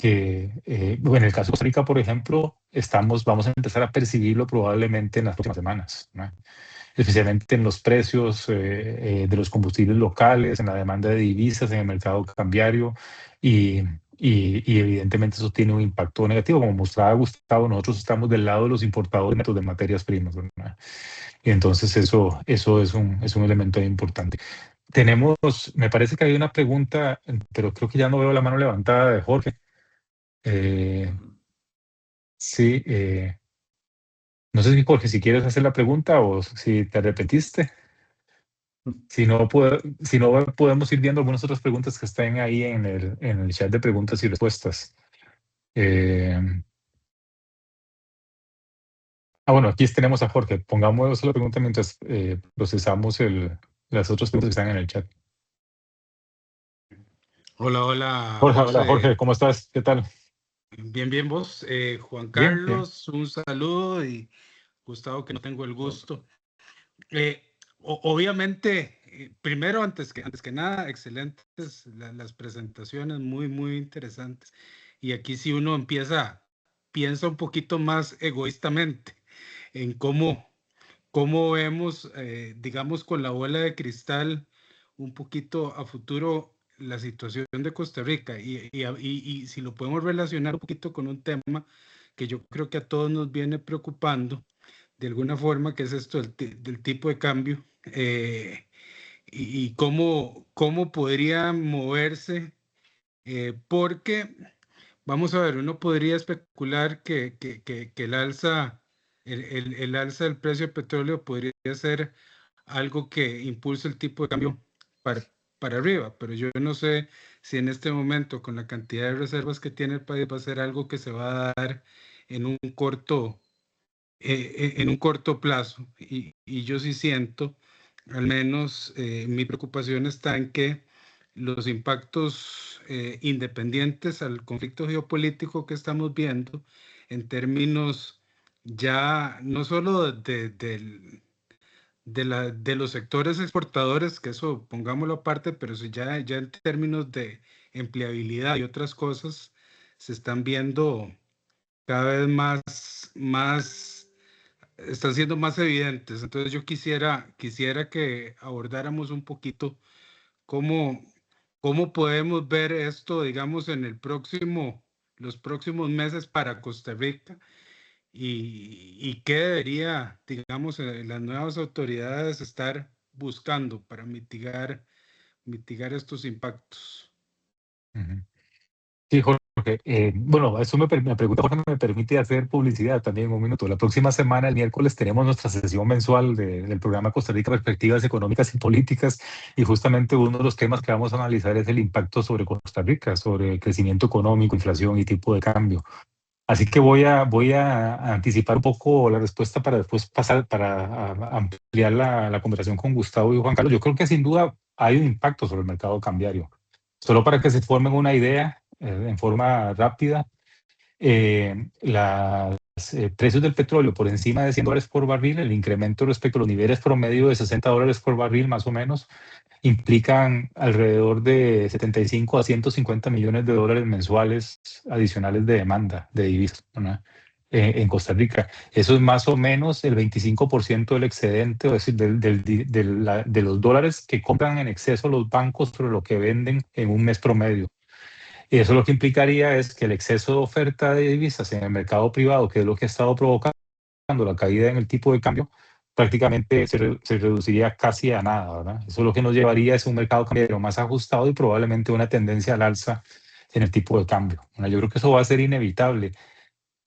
bueno, en el caso de Costa Rica, por ejemplo, vamos a empezar a percibirlo probablemente en las próximas semanas, ¿no? Especialmente en los precios de los combustibles locales, en la demanda de divisas, en el mercado cambiario y evidentemente eso tiene un impacto negativo. Como mostraba Gustavo, nosotros estamos del lado de los importadores netos de materias primas, ¿verdad? Y entonces eso es un elemento importante. Me parece que hay una pregunta, pero creo que ya no veo la mano levantada de Jorge. Sí, no sé si Jorge, si quieres hacer la pregunta o si te repetiste. Si no, podemos ir viendo algunas otras preguntas que están ahí en el chat de preguntas y respuestas. Bueno, aquí tenemos a Jorge. Pongamos la pregunta mientras procesamos las otras preguntas que están en el chat. Hola, hola. Hola, Jorge, ¿cómo estás? ¿Qué tal? Bien, vos. Juan Bien, Carlos, un saludo y Gustavo, que no tengo el gusto. Obviamente, primero, antes que nada, excelentes las presentaciones, muy interesantes. Y aquí si uno piensa un poquito más egoístamente en cómo vemos, digamos, con la bola de cristal, un poquito a futuro la situación de Costa Rica. Y si lo podemos relacionar un poquito con un tema que yo creo que a todos nos viene preocupando, de alguna forma, que es esto del tipo de cambio, y cómo podría moverse, porque, vamos a ver, uno podría especular que el alza del precio del petróleo podría ser algo que impulse el tipo de cambio para, para arriba, pero yo no sé si en este momento, con la cantidad de reservas que tiene el país, va a ser algo que se va a dar en un corto plazo. Y yo sí siento, al menos mi preocupación está en que los impactos independientes al conflicto geopolítico que estamos viendo, en términos ya no solo de los sectores exportadores, que eso pongámoslo aparte, pero si ya en términos de empleabilidad y otras cosas, se están viendo cada vez están siendo más evidentes. Entonces yo quisiera que abordáramos un poquito cómo, cómo podemos ver esto, digamos, en los próximos meses para Costa Rica, y qué debería, digamos, las nuevas autoridades estar buscando para mitigar estos impactos. Ujú. Sí, Jorge. Bueno, eso me pregunta Jorge, me permite hacer publicidad también un minuto. La próxima semana, el miércoles, tenemos nuestra sesión mensual del programa Costa Rica Perspectivas Económicas y Políticas, y justamente uno de los temas que vamos a analizar es el impacto sobre Costa Rica, sobre crecimiento económico, inflación y tipo de cambio. Así que voy a anticipar un poco la respuesta para después pasar a ampliar la conversación con Gustavo y Juan Carlos. Yo creo que sin duda hay un impacto sobre el mercado cambiario. Solo para que se formen una idea en forma rápida, los precios del petróleo por encima de $100 por barril, el incremento respecto a los niveles promedio de $60 por barril más o menos, implican alrededor de 75 a 150 millones de dólares mensuales adicionales de demanda de divisas, ¿no? En Costa Rica. Eso es más o menos el 25% del excedente, es decir, de los dólares que compran en exceso los bancos sobre lo que venden en un mes promedio. Y eso lo que implicaría es que el exceso de oferta de divisas en el mercado privado, que es lo que ha estado provocando la caída en el tipo de cambio, prácticamente se reduciría casi a nada, ¿verdad? Eso lo que nos llevaría es un mercado cambiario más ajustado y probablemente una tendencia al alza en el tipo de cambio. Yo creo que eso va a ser inevitable.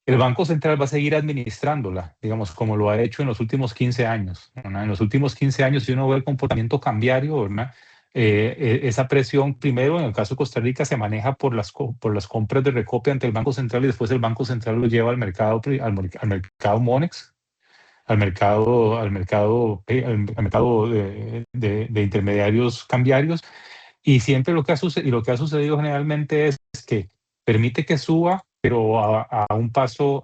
El Banco Central va a seguir administrándola, digamos, como lo ha hecho en los últimos 15 años, ¿verdad? En los últimos 15 años, si uno ve el comportamiento cambiario, ¿verdad? Esa presión, primero, en el caso de Costa Rica, se maneja por las compras de recopia ante el Banco Central, y después el Banco Central lo lleva al mercado Monex, al mercado de intermediarios cambiarios. Y siempre lo que ha sucedido generalmente es que permite que suba, pero a un paso,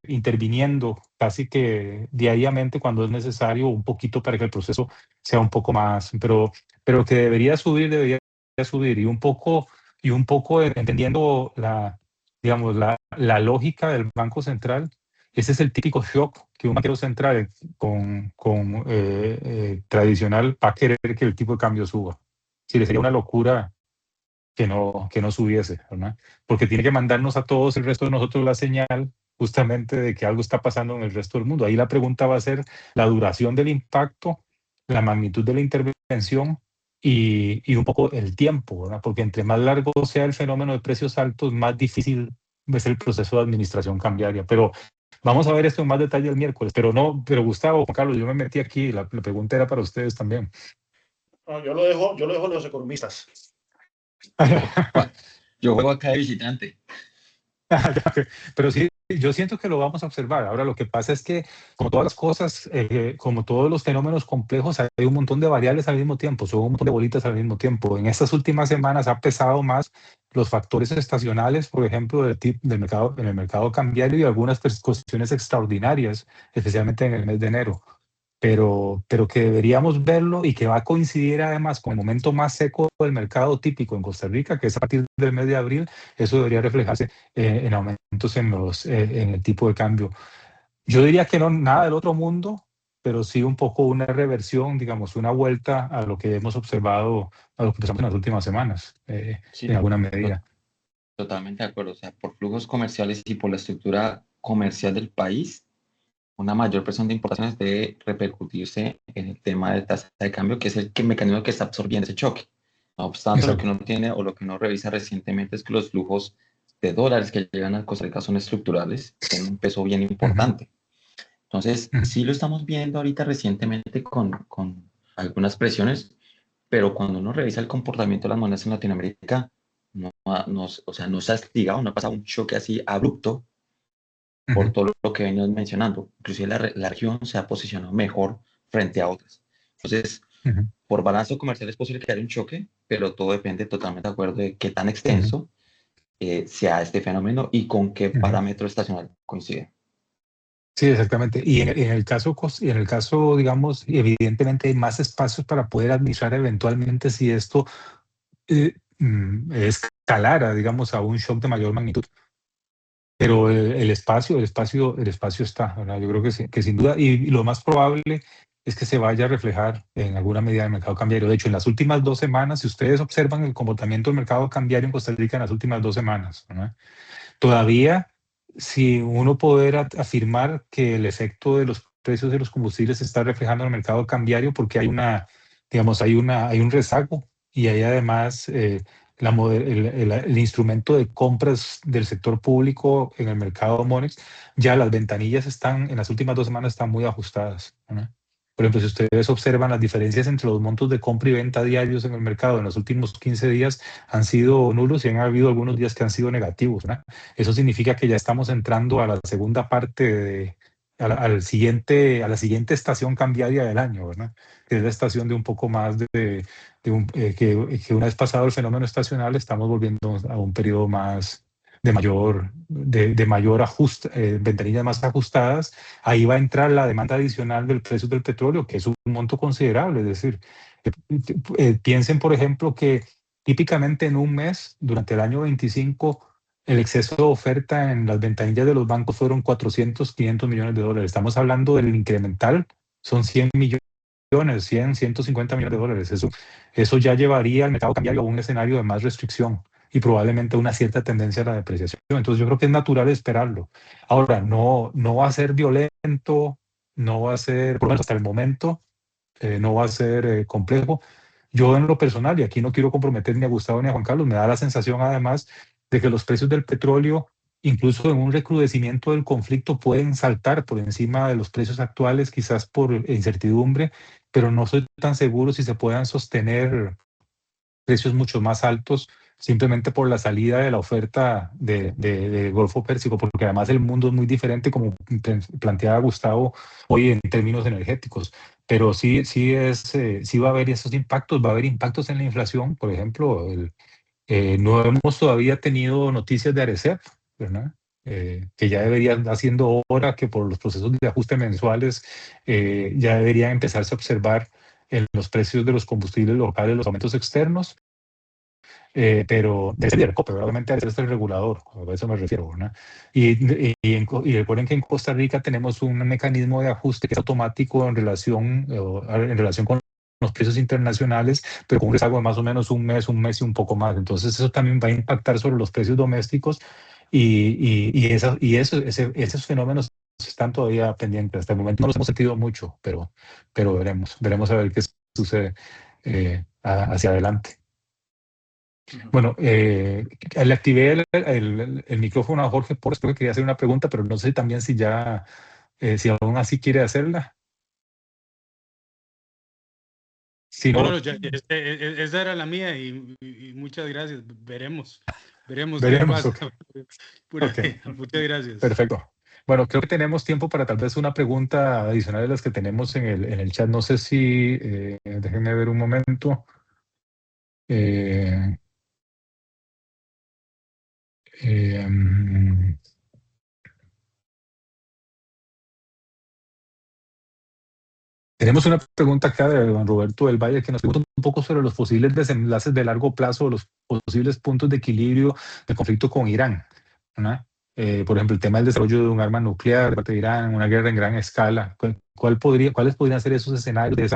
interviniendo casi que diariamente cuando es necesario, un poquito para que el proceso sea un poco más, pero que debería subir, y un poco entendiendo digamos, la lógica del Banco Central. Ese es el típico shock que un banquero central tradicional va a querer que el tipo de cambio suba. Sí, sería una locura que no subiese, ¿verdad? Porque tiene que mandarnos a todos, el resto de nosotros, la señal justamente de que algo está pasando en el resto del mundo. Ahí la pregunta va a ser la duración del impacto, la magnitud de la intervención y un poco el tiempo, ¿verdad? Porque entre más largo sea el fenómeno de precios altos, más difícil es el proceso de administración cambiaria. Pero vamos a ver esto en más detalle el miércoles. Pero Gustavo, Juan Carlos, yo me metí aquí, la pregunta era para ustedes también. No, yo lo dejo a los economistas. Yo juego acá de visitante. Pero sí, yo siento que lo vamos a observar. Ahora, lo que pasa es que, como todas las cosas, como todos los fenómenos complejos, hay un montón de variables al mismo tiempo, son un montón de bolitas al mismo tiempo. En estas últimas semanas ha pesado más los factores estacionales, por ejemplo, del mercado, en el mercado cambiario, y algunas cuestiones extraordinarias, especialmente en el mes de enero. pero que deberíamos verlo y que va a coincidir además con el momento más seco del mercado típico en Costa Rica, que es a partir del mes de abril. Eso debería reflejarse en aumentos en el tipo de cambio. Yo diría que no, nada del otro mundo, pero sí un poco una reversión, digamos, una vuelta a lo que hemos observado, a lo que pasamos en las últimas semanas, Sí, en alguna medida. totalmente de acuerdo. O sea, por flujos comerciales y por la estructura comercial del país, una mayor presión de importaciones debe repercutirse en el tema de tasa de cambio, que es mecanismo que está absorbiendo ese choque. No obstante, lo que Exacto. uno tiene o lo que uno revisa recientemente es que los flujos de dólares que llegan a Costa Rica son estructurales, tienen un peso bien Ujú, importante. Entonces, ujú, sí lo estamos viendo ahorita recientemente con algunas presiones, pero cuando uno revisa el comportamiento de las monedas en Latinoamérica, o sea, no se ha estigado, no ha pasado un choque así abrupto por ujú, todo lo que venimos mencionando. Inclusive la región se ha posicionado mejor frente a otras. Entonces, ujú, por balance comercial es posible que haya un choque, pero todo depende totalmente de acuerdo de qué tan ujú, extenso sea este fenómeno y con qué ujú. parámetro estacional coincide. Sí, exactamente. Y en el caso, digamos, evidentemente hay más espacios para poder administrar eventualmente si esto escalara, digamos, a un shock de mayor magnitud. Pero el espacio está, ¿verdad? Yo creo que, que sin duda, y lo más probable es que se vaya a reflejar en alguna medida del mercado cambiario. De hecho, en las últimas 2 semanas, si ustedes observan el comportamiento del mercado cambiario en Costa Rica en las últimas 2 semanas, ¿verdad? Todavía, si uno poder afirmar que el efecto de los precios de los combustibles se está reflejando en el mercado cambiario porque hay digamos, hay un rezago y hay además el instrumento de compras del sector público en el mercado Monex, ya las ventanillas en las últimas 2 semanas están muy ajustadas, ¿no? Por ejemplo, si ustedes observan las diferencias entre los montos de compra y venta diarios en el mercado en los últimos 15 días han sido nulos y han habido algunos días que han sido negativos, ¿no? Eso significa que ya estamos entrando a la segunda parte a la siguiente estación cambiaria del año, ¿verdad? Que es la estación de un poco más que una vez pasado el fenómeno estacional, estamos volviendo a un periodo más de mayor ajuste, ventanillas más ajustadas. Ahí va a entrar la demanda adicional del precio del petróleo, que es un monto considerable. Es decir, piensen, por ejemplo, que típicamente en un mes, durante el año 25, el exceso de oferta en las ventanillas de los bancos fueron 400, 500 millones de dólares. Estamos hablando del incremental, son 100 millones, 100, 150 millones de dólares. Eso ya llevaría al mercado cambiario a un escenario de más restricción y probablemente una cierta tendencia a la depreciación. Entonces yo creo que es natural esperarlo. Ahora, no va a ser violento, no va a ser, por lo menos hasta el momento, no va a ser complejo. Yo en lo personal, y aquí no quiero comprometer ni a Gustavo ni a Juan Carlos, me da la sensación además de que los precios del petróleo, incluso en un recrudecimiento del conflicto, pueden saltar por encima de los precios actuales, quizás por incertidumbre, pero no soy tan seguro si se puedan sostener precios mucho más altos simplemente por la salida de la oferta de Golfo Pérsico, porque además el mundo es muy diferente, como planteaba Gustavo, hoy en términos energéticos. Pero sí va a haber esos impactos, va a haber impactos en la inflación. Por ejemplo, no hemos todavía tenido noticias de Arecep, ¿verdad? Que ya debería estar haciendo hora que por los procesos de ajuste mensuales ya deberían empezarse a observar en los precios de los combustibles locales los aumentos externos, pero de ser pero obviamente es el regulador, a eso me refiero, ¿verdad? Y recuerden que en Costa Rica tenemos un mecanismo de ajuste que es automático en relación con los precios internacionales, pero con un rezago de más o menos un mes y un poco más. Entonces eso también va a impactar sobre los precios domésticos esos fenómenos están todavía pendientes. Hasta el momento no los hemos sentido mucho, pero veremos a ver qué sucede hacia adelante. Ujú. Bueno, le activé el micrófono a Jorge Porras porque quería hacer una pregunta, pero no sé también si ya, si aún así quiere hacerla. Si No, no, no, no, esa era la mía y muchas gracias. Veremos qué veremos. pasa Ok, por ok, ahí. Muchas gracias. perfecto. Bueno, creo que tenemos tiempo para tal vez una pregunta adicional de las que tenemos en el chat. No sé si, déjenme ver un momento. Eh, mm, Tenemos una pregunta acá de don Roberto del Valle que nos pregunta un poco sobre los posibles desenlaces de largo plazo, los posibles puntos de equilibrio del conflicto con Irán, ¿no? Por ejemplo, el tema del desarrollo de un arma nuclear de parte de Irán, una guerra en gran escala. ¿Cuáles podrían ser esos escenarios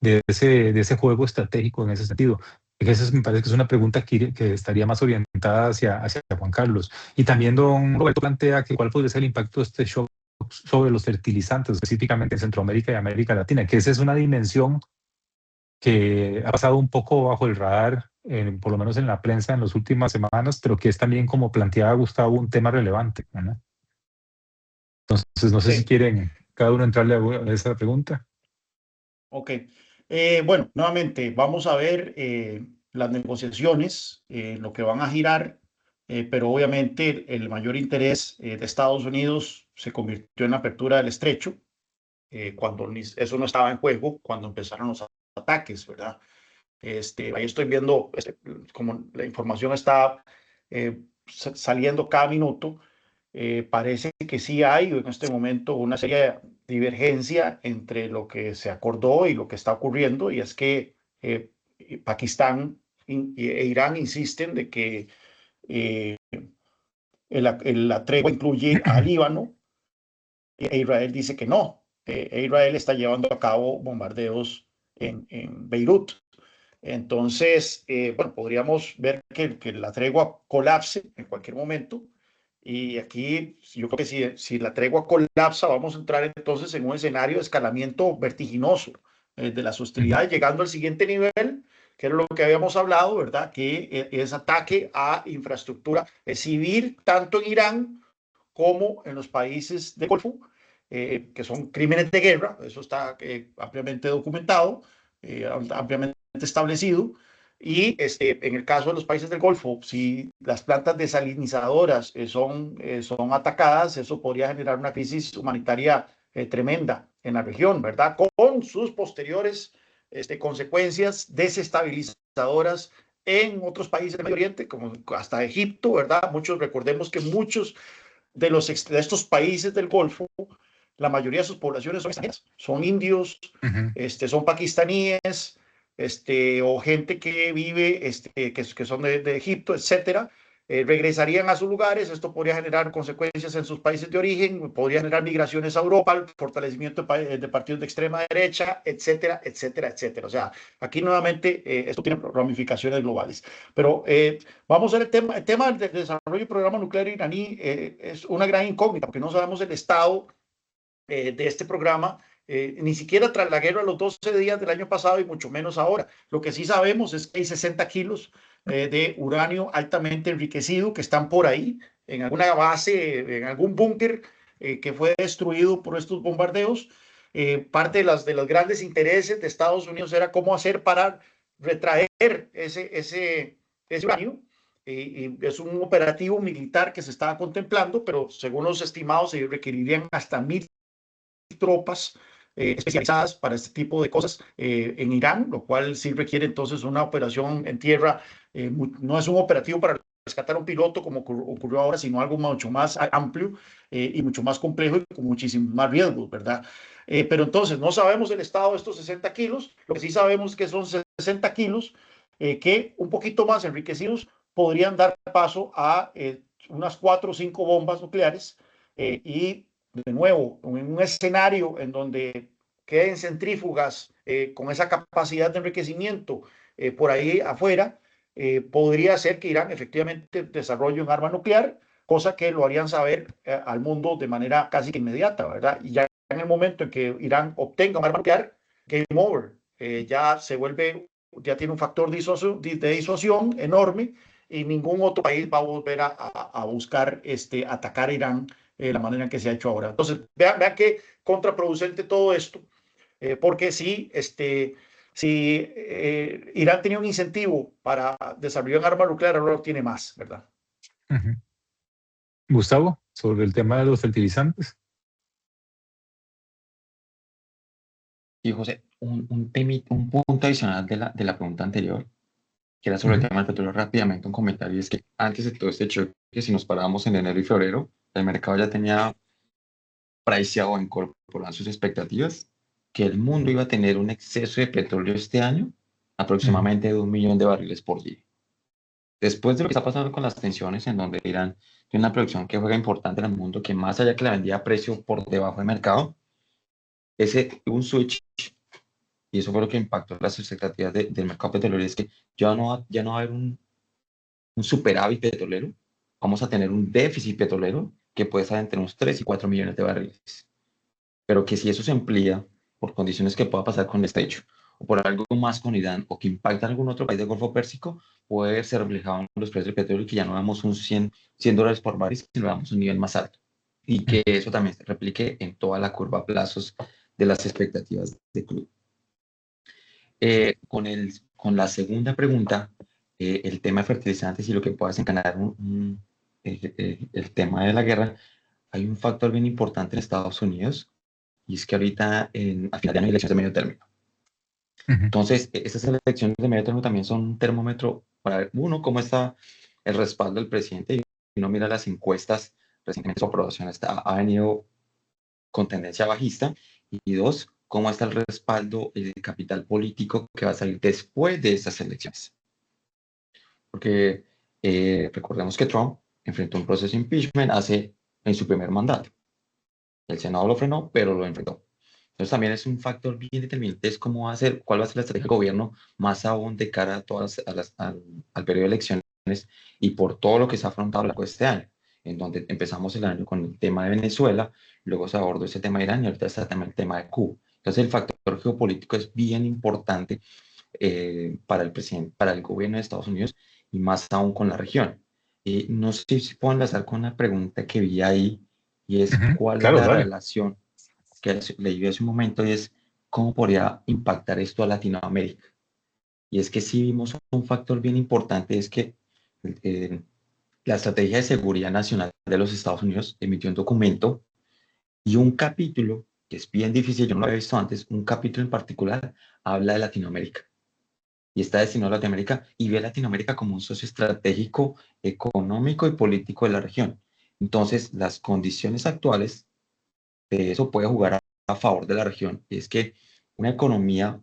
de ese juego estratégico en ese sentido? Esa me parece que es una pregunta que estaría más orientada hacia Juan Carlos. Y también don Roberto plantea que cuál podría ser el impacto de este shock sobre los fertilizantes, específicamente en Centroamérica y América Latina, que esa es una dimensión que ha pasado un poco bajo el radar, por lo menos en la prensa en las últimas semanas, pero que es también, como planteaba Gustavo, un tema relevante, ¿no? Entonces, no sé si Sí, quieren cada uno entrarle a esa pregunta. ok. Bueno, nuevamente, vamos a ver las negociaciones, lo que van a girar, pero obviamente el mayor interés de Estados Unidos se convirtió en la apertura del estrecho, cuando eso no estaba en juego, cuando empezaron los ataques, ¿verdad? Ahí estoy viendo, como la información está saliendo cada minuto, parece que sí hay en este momento una seria divergencia entre lo que se acordó y lo que está ocurriendo, y es que Pakistán e Irán insisten de que eh, la tregua incluye a Líbano, e Israel dice que no. Israel está llevando a cabo bombardeos en Beirut. Entonces, bueno, podríamos ver que la tregua colapse en cualquier momento. Y aquí yo creo que si la tregua colapsa, vamos a entrar entonces en un escenario de escalamiento vertiginoso de las hostilidades, llegando al siguiente nivel, que era lo que habíamos hablado, ¿verdad? Que es ataque a infraestructura civil, tanto en Irán como en los países del Golfo, que son crímenes de guerra. Eso está ampliamente documentado, ampliamente establecido. Y en el caso de los países del Golfo, si las plantas desalinizadoras son atacadas, eso podría generar una crisis humanitaria tremenda en la región, ¿verdad? Con sus posteriores consecuencias desestabilizadoras en otros países del Medio Oriente, como hasta Egipto, ¿verdad? Recordemos que muchos de estos países del Golfo, la mayoría de sus poblaciones son extranjeras, son indios, Ujú. son pakistaníes, o gente que vive, que son de Egipto, etcétera. Regresarían a sus lugares. Esto podría generar consecuencias en sus países de origen, podría generar migraciones a Europa, el fortalecimiento de partidos de extrema derecha, etcétera, etcétera, etcétera. O sea, aquí nuevamente esto tiene ramificaciones globales. Pero vamos a ver el tema del desarrollo del programa nuclear iraní. Es una gran incógnita porque no sabemos el estado de este programa, ni siquiera tras la guerra, los 12 días del año pasado, y mucho menos ahora. Lo que sí sabemos es que hay 60 kilos de uranio altamente enriquecido que están por ahí, en alguna base, en algún búnker que fue destruido por estos bombardeos. Parte de los grandes intereses de Estados Unidos era cómo hacer para retraer ese uranio. Y es un operativo militar que se estaba contemplando, pero según los estimados se requerirían hasta 1.000 tropas especializadas para este tipo de cosas en Irán, lo cual sí requiere entonces una operación en tierra. No es un operativo para rescatar a un piloto como ocurrió ahora, sino algo mucho más amplio y mucho más complejo y con muchísimos más riesgos, ¿verdad? Pero entonces no sabemos el estado de estos 60 kilos. Lo que sí sabemos es que son 60 kilos que un poquito más enriquecidos podrían dar paso a unas 4 o 5 bombas nucleares. Y de nuevo, en un escenario en donde queden centrífugas con esa capacidad de enriquecimiento por ahí afuera, podría ser que Irán efectivamente desarrolle un arma nuclear, cosa que lo harían saber al mundo de manera casi que inmediata, ¿verdad? Y ya en el momento en que Irán obtenga un arma nuclear, game over, ya se vuelve, ya tiene un factor de disuasión enorme, y ningún otro país va a volver a buscar atacar a Irán la manera en que se ha hecho ahora. Entonces, vean qué contraproducente todo esto, porque si Irán tenía un incentivo para desarrollar un arma nuclear, ahora lo tiene más, ¿verdad? Ujú. Gustavo, sobre el tema de los fertilizantes. Y José, un punto adicional de la pregunta anterior, que era sobre el tema del petróleo, rápidamente un comentario, es que antes de todo este choque, si nos parábamos en enero y febrero, el mercado ya tenía priceado o incorporado sus expectativas que el mundo iba a tener un exceso de petróleo este año, aproximadamente de 1 millón de barriles por día. Después de lo que está pasando con las tensiones, en donde Irán tiene una producción que juega importante en el mundo, que más allá que la vendía a precio por debajo del mercado, ese un switch, y eso fue lo que impactó las expectativas del mercado petrolero, es que ya no va a haber un superávit petrolero, vamos a tener un déficit petrolero que puede estar entre unos 3 y 4 millones de barriles. Pero que si eso se amplía por condiciones que pueda pasar con este hecho, o por algo más con Irán, o que impacta en algún otro país del Golfo Pérsico, puede ser reflejado en los precios del petróleo, que ya no damos un 100 dólares por barril, sino damos un nivel más alto. Y que eso también se replique en toda la curva a plazos de las expectativas de crudo. Con la segunda pregunta, el tema de fertilizantes y lo que pueda desencadenar el tema de la guerra, hay un factor bien importante en Estados Unidos, y es que ahorita a final de año hay elecciones de medio término. Entonces, esas elecciones de medio término también son un termómetro para ver, uno, cómo está el respaldo del presidente, y uno mira las encuestas, recientemente su aprobación ha venido con tendencia bajista, y dos, cómo está el respaldo y el capital político que va a salir después de esas elecciones. Porque recordemos que Trump enfrentó un proceso de impeachment en su primer mandato. El Senado lo frenó, pero lo enfrentó. Entonces también es un factor bien determinante, es cómo va a ser, cuál va a ser la estrategia del gobierno, más aún de cara a al periodo de elecciones, y por todo lo que se ha afrontado a lo largo de este año, en donde empezamos el año con el tema de Venezuela, luego se abordó ese tema de Irán y ahorita está también el tema de Cuba. Entonces el factor geopolítico es bien importante para el presidente, para el gobierno de Estados Unidos, y más aún con la región. No sé si puedo enlazar con una pregunta que vi ahí, y es cuál es Claro, la dale. relación que leí hace un momento, y es cómo podría impactar esto a Latinoamérica. Y es que sí vimos un factor bien importante, es que la Estrategia de Seguridad Nacional de los Estados Unidos emitió un documento, y un capítulo, que es bien difícil, yo no lo había visto antes, un capítulo en particular habla de Latinoamérica. Y está destinado a Latinoamérica, y ve a Latinoamérica como un socio estratégico, económico y político de la región. Entonces, las condiciones actuales de eso puede jugar a favor de la región. Y es que una economía,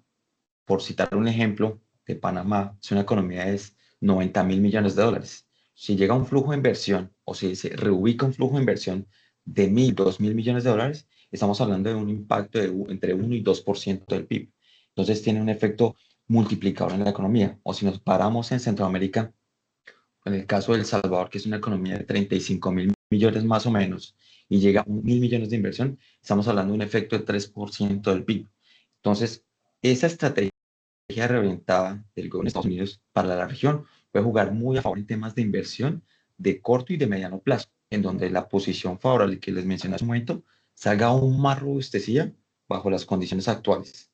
por citar un ejemplo de Panamá, es una economía de 90.000 millones de dólares. Si llega un flujo de inversión, o si se reubica un flujo de inversión de 1.000, 2.000 millones de dólares, estamos hablando de un impacto de entre 1 y 2% del PIB. Entonces tiene un efecto multiplicador en la economía. O si nos paramos en Centroamérica, en el caso de El Salvador, que es una economía de 35.000 millones más o menos, y llega a 1.000 millones de inversión, estamos hablando de un efecto de 3% del PIB. Entonces, esa estrategia reorientada del gobierno de Estados Unidos para la región puede jugar muy a favor en temas de inversión de corto y de mediano plazo, en donde la posición favorable que les mencioné hace un momento salga aún más robustecida bajo las condiciones actuales.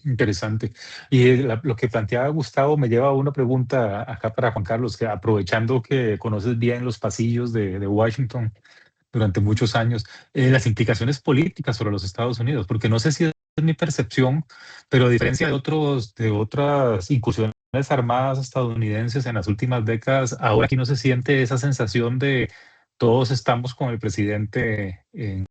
Interesante. Y lo que planteaba Gustavo me lleva a una pregunta acá para Juan Carlos, que aprovechando que conoces bien los pasillos de Washington durante muchos años, las implicaciones políticas sobre los Estados Unidos, porque no sé si es mi percepción, pero a diferencia de otras incursiones armadas estadounidenses en las últimas décadas, ahora aquí no se siente esa sensación de todos estamos con el presidente en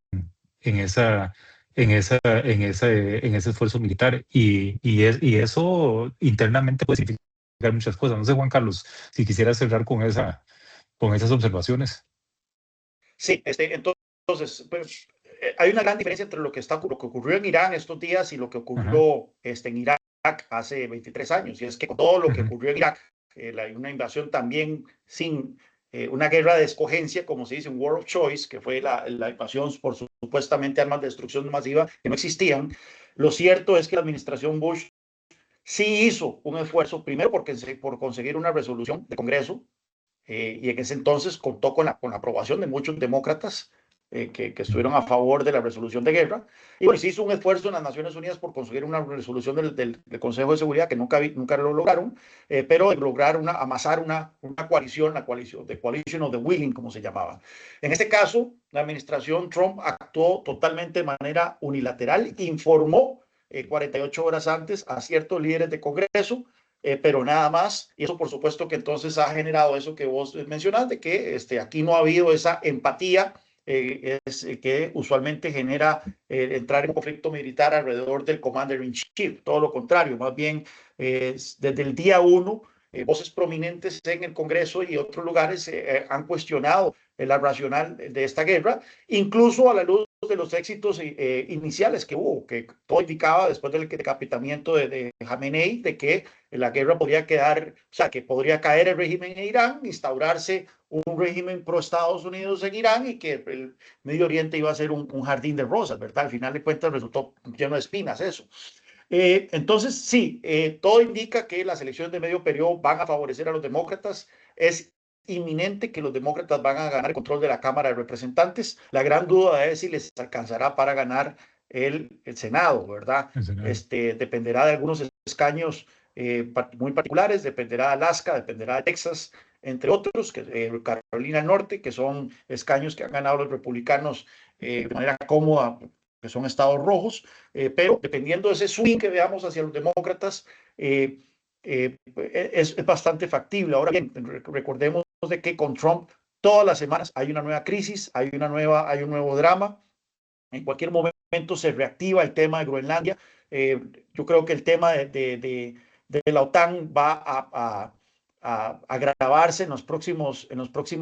esa, en ese esfuerzo militar, y eso internamente puede significar muchas cosas. No sé, Juan Carlos, si quisiera cerrar con esas observaciones. Sí, entonces, pues, hay una gran diferencia entre lo que ocurrió en Irán estos días y lo que Ajá. ocurrió en Irak hace 23 años. Y es que con todo lo que Ujú. ocurrió en Irak, una invasión también sin una guerra de escogencia, como se dice, un war of choice, que fue la invasión por supuestamente armas de destrucción masiva que no existían. Lo cierto es que la administración Bush sí hizo un esfuerzo, primero por conseguir una resolución del Congreso, y en ese entonces contó con la aprobación de muchos demócratas que estuvieron a favor de la resolución de guerra. Y bueno, se hizo un esfuerzo en las Naciones Unidas por conseguir una resolución del Consejo de Seguridad que nunca lo lograron, pero lograr amasar una coalición, the Coalition of the Willing, como se llamaba. En este caso, la administración Trump actuó totalmente de manera unilateral, informó 48 horas antes a ciertos líderes de Congreso, pero nada más. Y eso, por supuesto, que entonces ha generado eso que vos mencionaste, que aquí no ha habido esa empatía es que usualmente genera entrar en un conflicto militar alrededor del Commander-in-Chief. Todo lo contrario, más bien desde el día 1, voces prominentes en el Congreso y otros lugares han cuestionado la racional de esta guerra, incluso a la luz de los éxitos iniciales que hubo, que todo indicaba después del decapitamiento de Jamenei, de que la guerra podría quedar, o sea, que podría caer el régimen en Irán, instaurarse un régimen pro Estados Unidos en Irán y que el Medio Oriente iba a ser un jardín de rosas, ¿verdad? Al final de cuentas resultó lleno de espinas eso. Entonces, sí, todo indica que las elecciones de medio periodo van a favorecer a los demócratas. Es inminente que los demócratas van a ganar el control de la Cámara de Representantes. La gran duda es si les alcanzará para ganar el Senado, ¿verdad? Dependerá de algunos escaños muy particulares, dependerá de Alaska, dependerá de Texas, entre otros, Carolina del Norte, que son escaños que han ganado los republicanos de manera cómoda, que son estados rojos, pero dependiendo de ese swing que veamos hacia los demócratas, es bastante factible. Ahora bien, recordemos de que con Trump todas las semanas hay una nueva crisis, hay un nuevo drama. En cualquier momento se reactiva el tema de Groenlandia. Yo creo que el tema de la OTAN va a agravarse en las próximas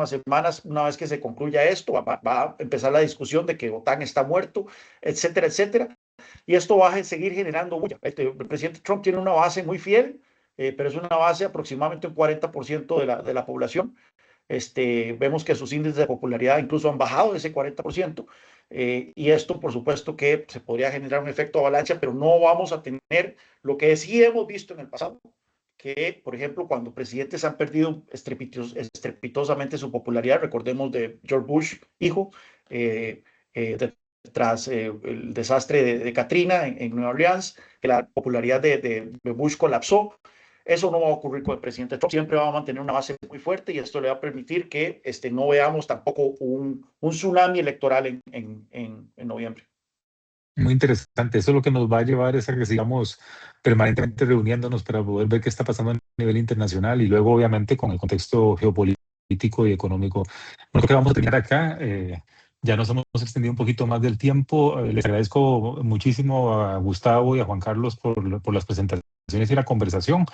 semanas. Una vez que se concluya esto, va a empezar la discusión de que OTAN está muerto, etcétera, etcétera. Y esto va a seguir generando bulla. El presidente Trump tiene una base muy fiel, pero es una base aproximadamente un 40% de la población. Vemos que sus índices de popularidad incluso han bajado de ese 40%, y esto por supuesto que se podría generar un efecto avalancha, pero no vamos a tener lo que sí hemos visto en el pasado, que por ejemplo cuando presidentes han perdido estrepitosamente su popularidad, recordemos de George Bush hijo, tras el desastre de Katrina en Nueva Orleans, que la popularidad de Bush colapsó. Eso no va a ocurrir con el presidente Trump. Siempre va a mantener una base muy fuerte y esto le va a permitir que no veamos tampoco un tsunami electoral en noviembre. Muy interesante. Eso es lo que nos va a llevar es a que sigamos permanentemente reuniéndonos para poder ver qué está pasando a nivel internacional y luego, obviamente, con el contexto geopolítico y económico. Creo que vamos a terminar acá. Ya nos hemos extendido un poquito más del tiempo. Les agradezco muchísimo a Gustavo y a Juan Carlos por las presentaciones y la conversación.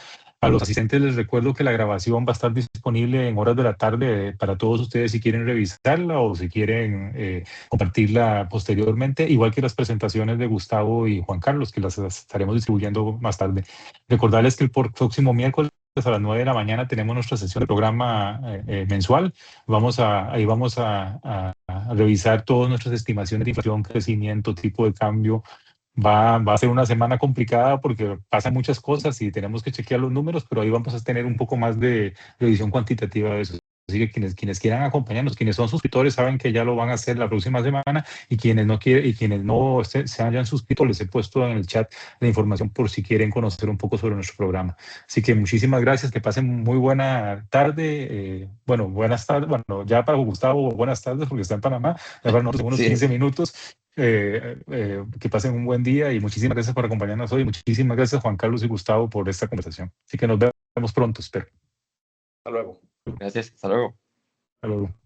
A los asistentes les recuerdo que la grabación va a estar disponible en horas de la tarde para todos ustedes si quieren revisarla o si quieren compartirla posteriormente, igual que las presentaciones de Gustavo y Juan Carlos, que las estaremos distribuyendo más tarde. Recordarles que el próximo miércoles a las 9 de la mañana tenemos nuestra sesión de programa mensual. Ahí vamos a revisar todas nuestras estimaciones de inflación, crecimiento, tipo de cambio. Va a ser una semana complicada porque pasan muchas cosas y tenemos que chequear los números, pero ahí vamos a tener un poco más de revisión cuantitativa de eso. Así que quienes quieran acompañarnos, quienes son suscriptores saben que ya lo van a hacer la próxima semana, y quienes no quieren y quienes no se hayan suscrito, les he puesto en el chat la información por si quieren conocer un poco sobre nuestro programa. Así que muchísimas gracias, que pasen muy buena tarde. Bueno, buenas tardes. Bueno, ya para Gustavo, buenas tardes porque está en Panamá. Ya para nosotros unos 15 minutos. Que pasen un buen día y muchísimas gracias por acompañarnos hoy. Muchísimas gracias, Juan Carlos y Gustavo, por esta conversación. Así que nos vemos pronto, espero. Hasta luego. Gracias, hasta luego. Hasta luego.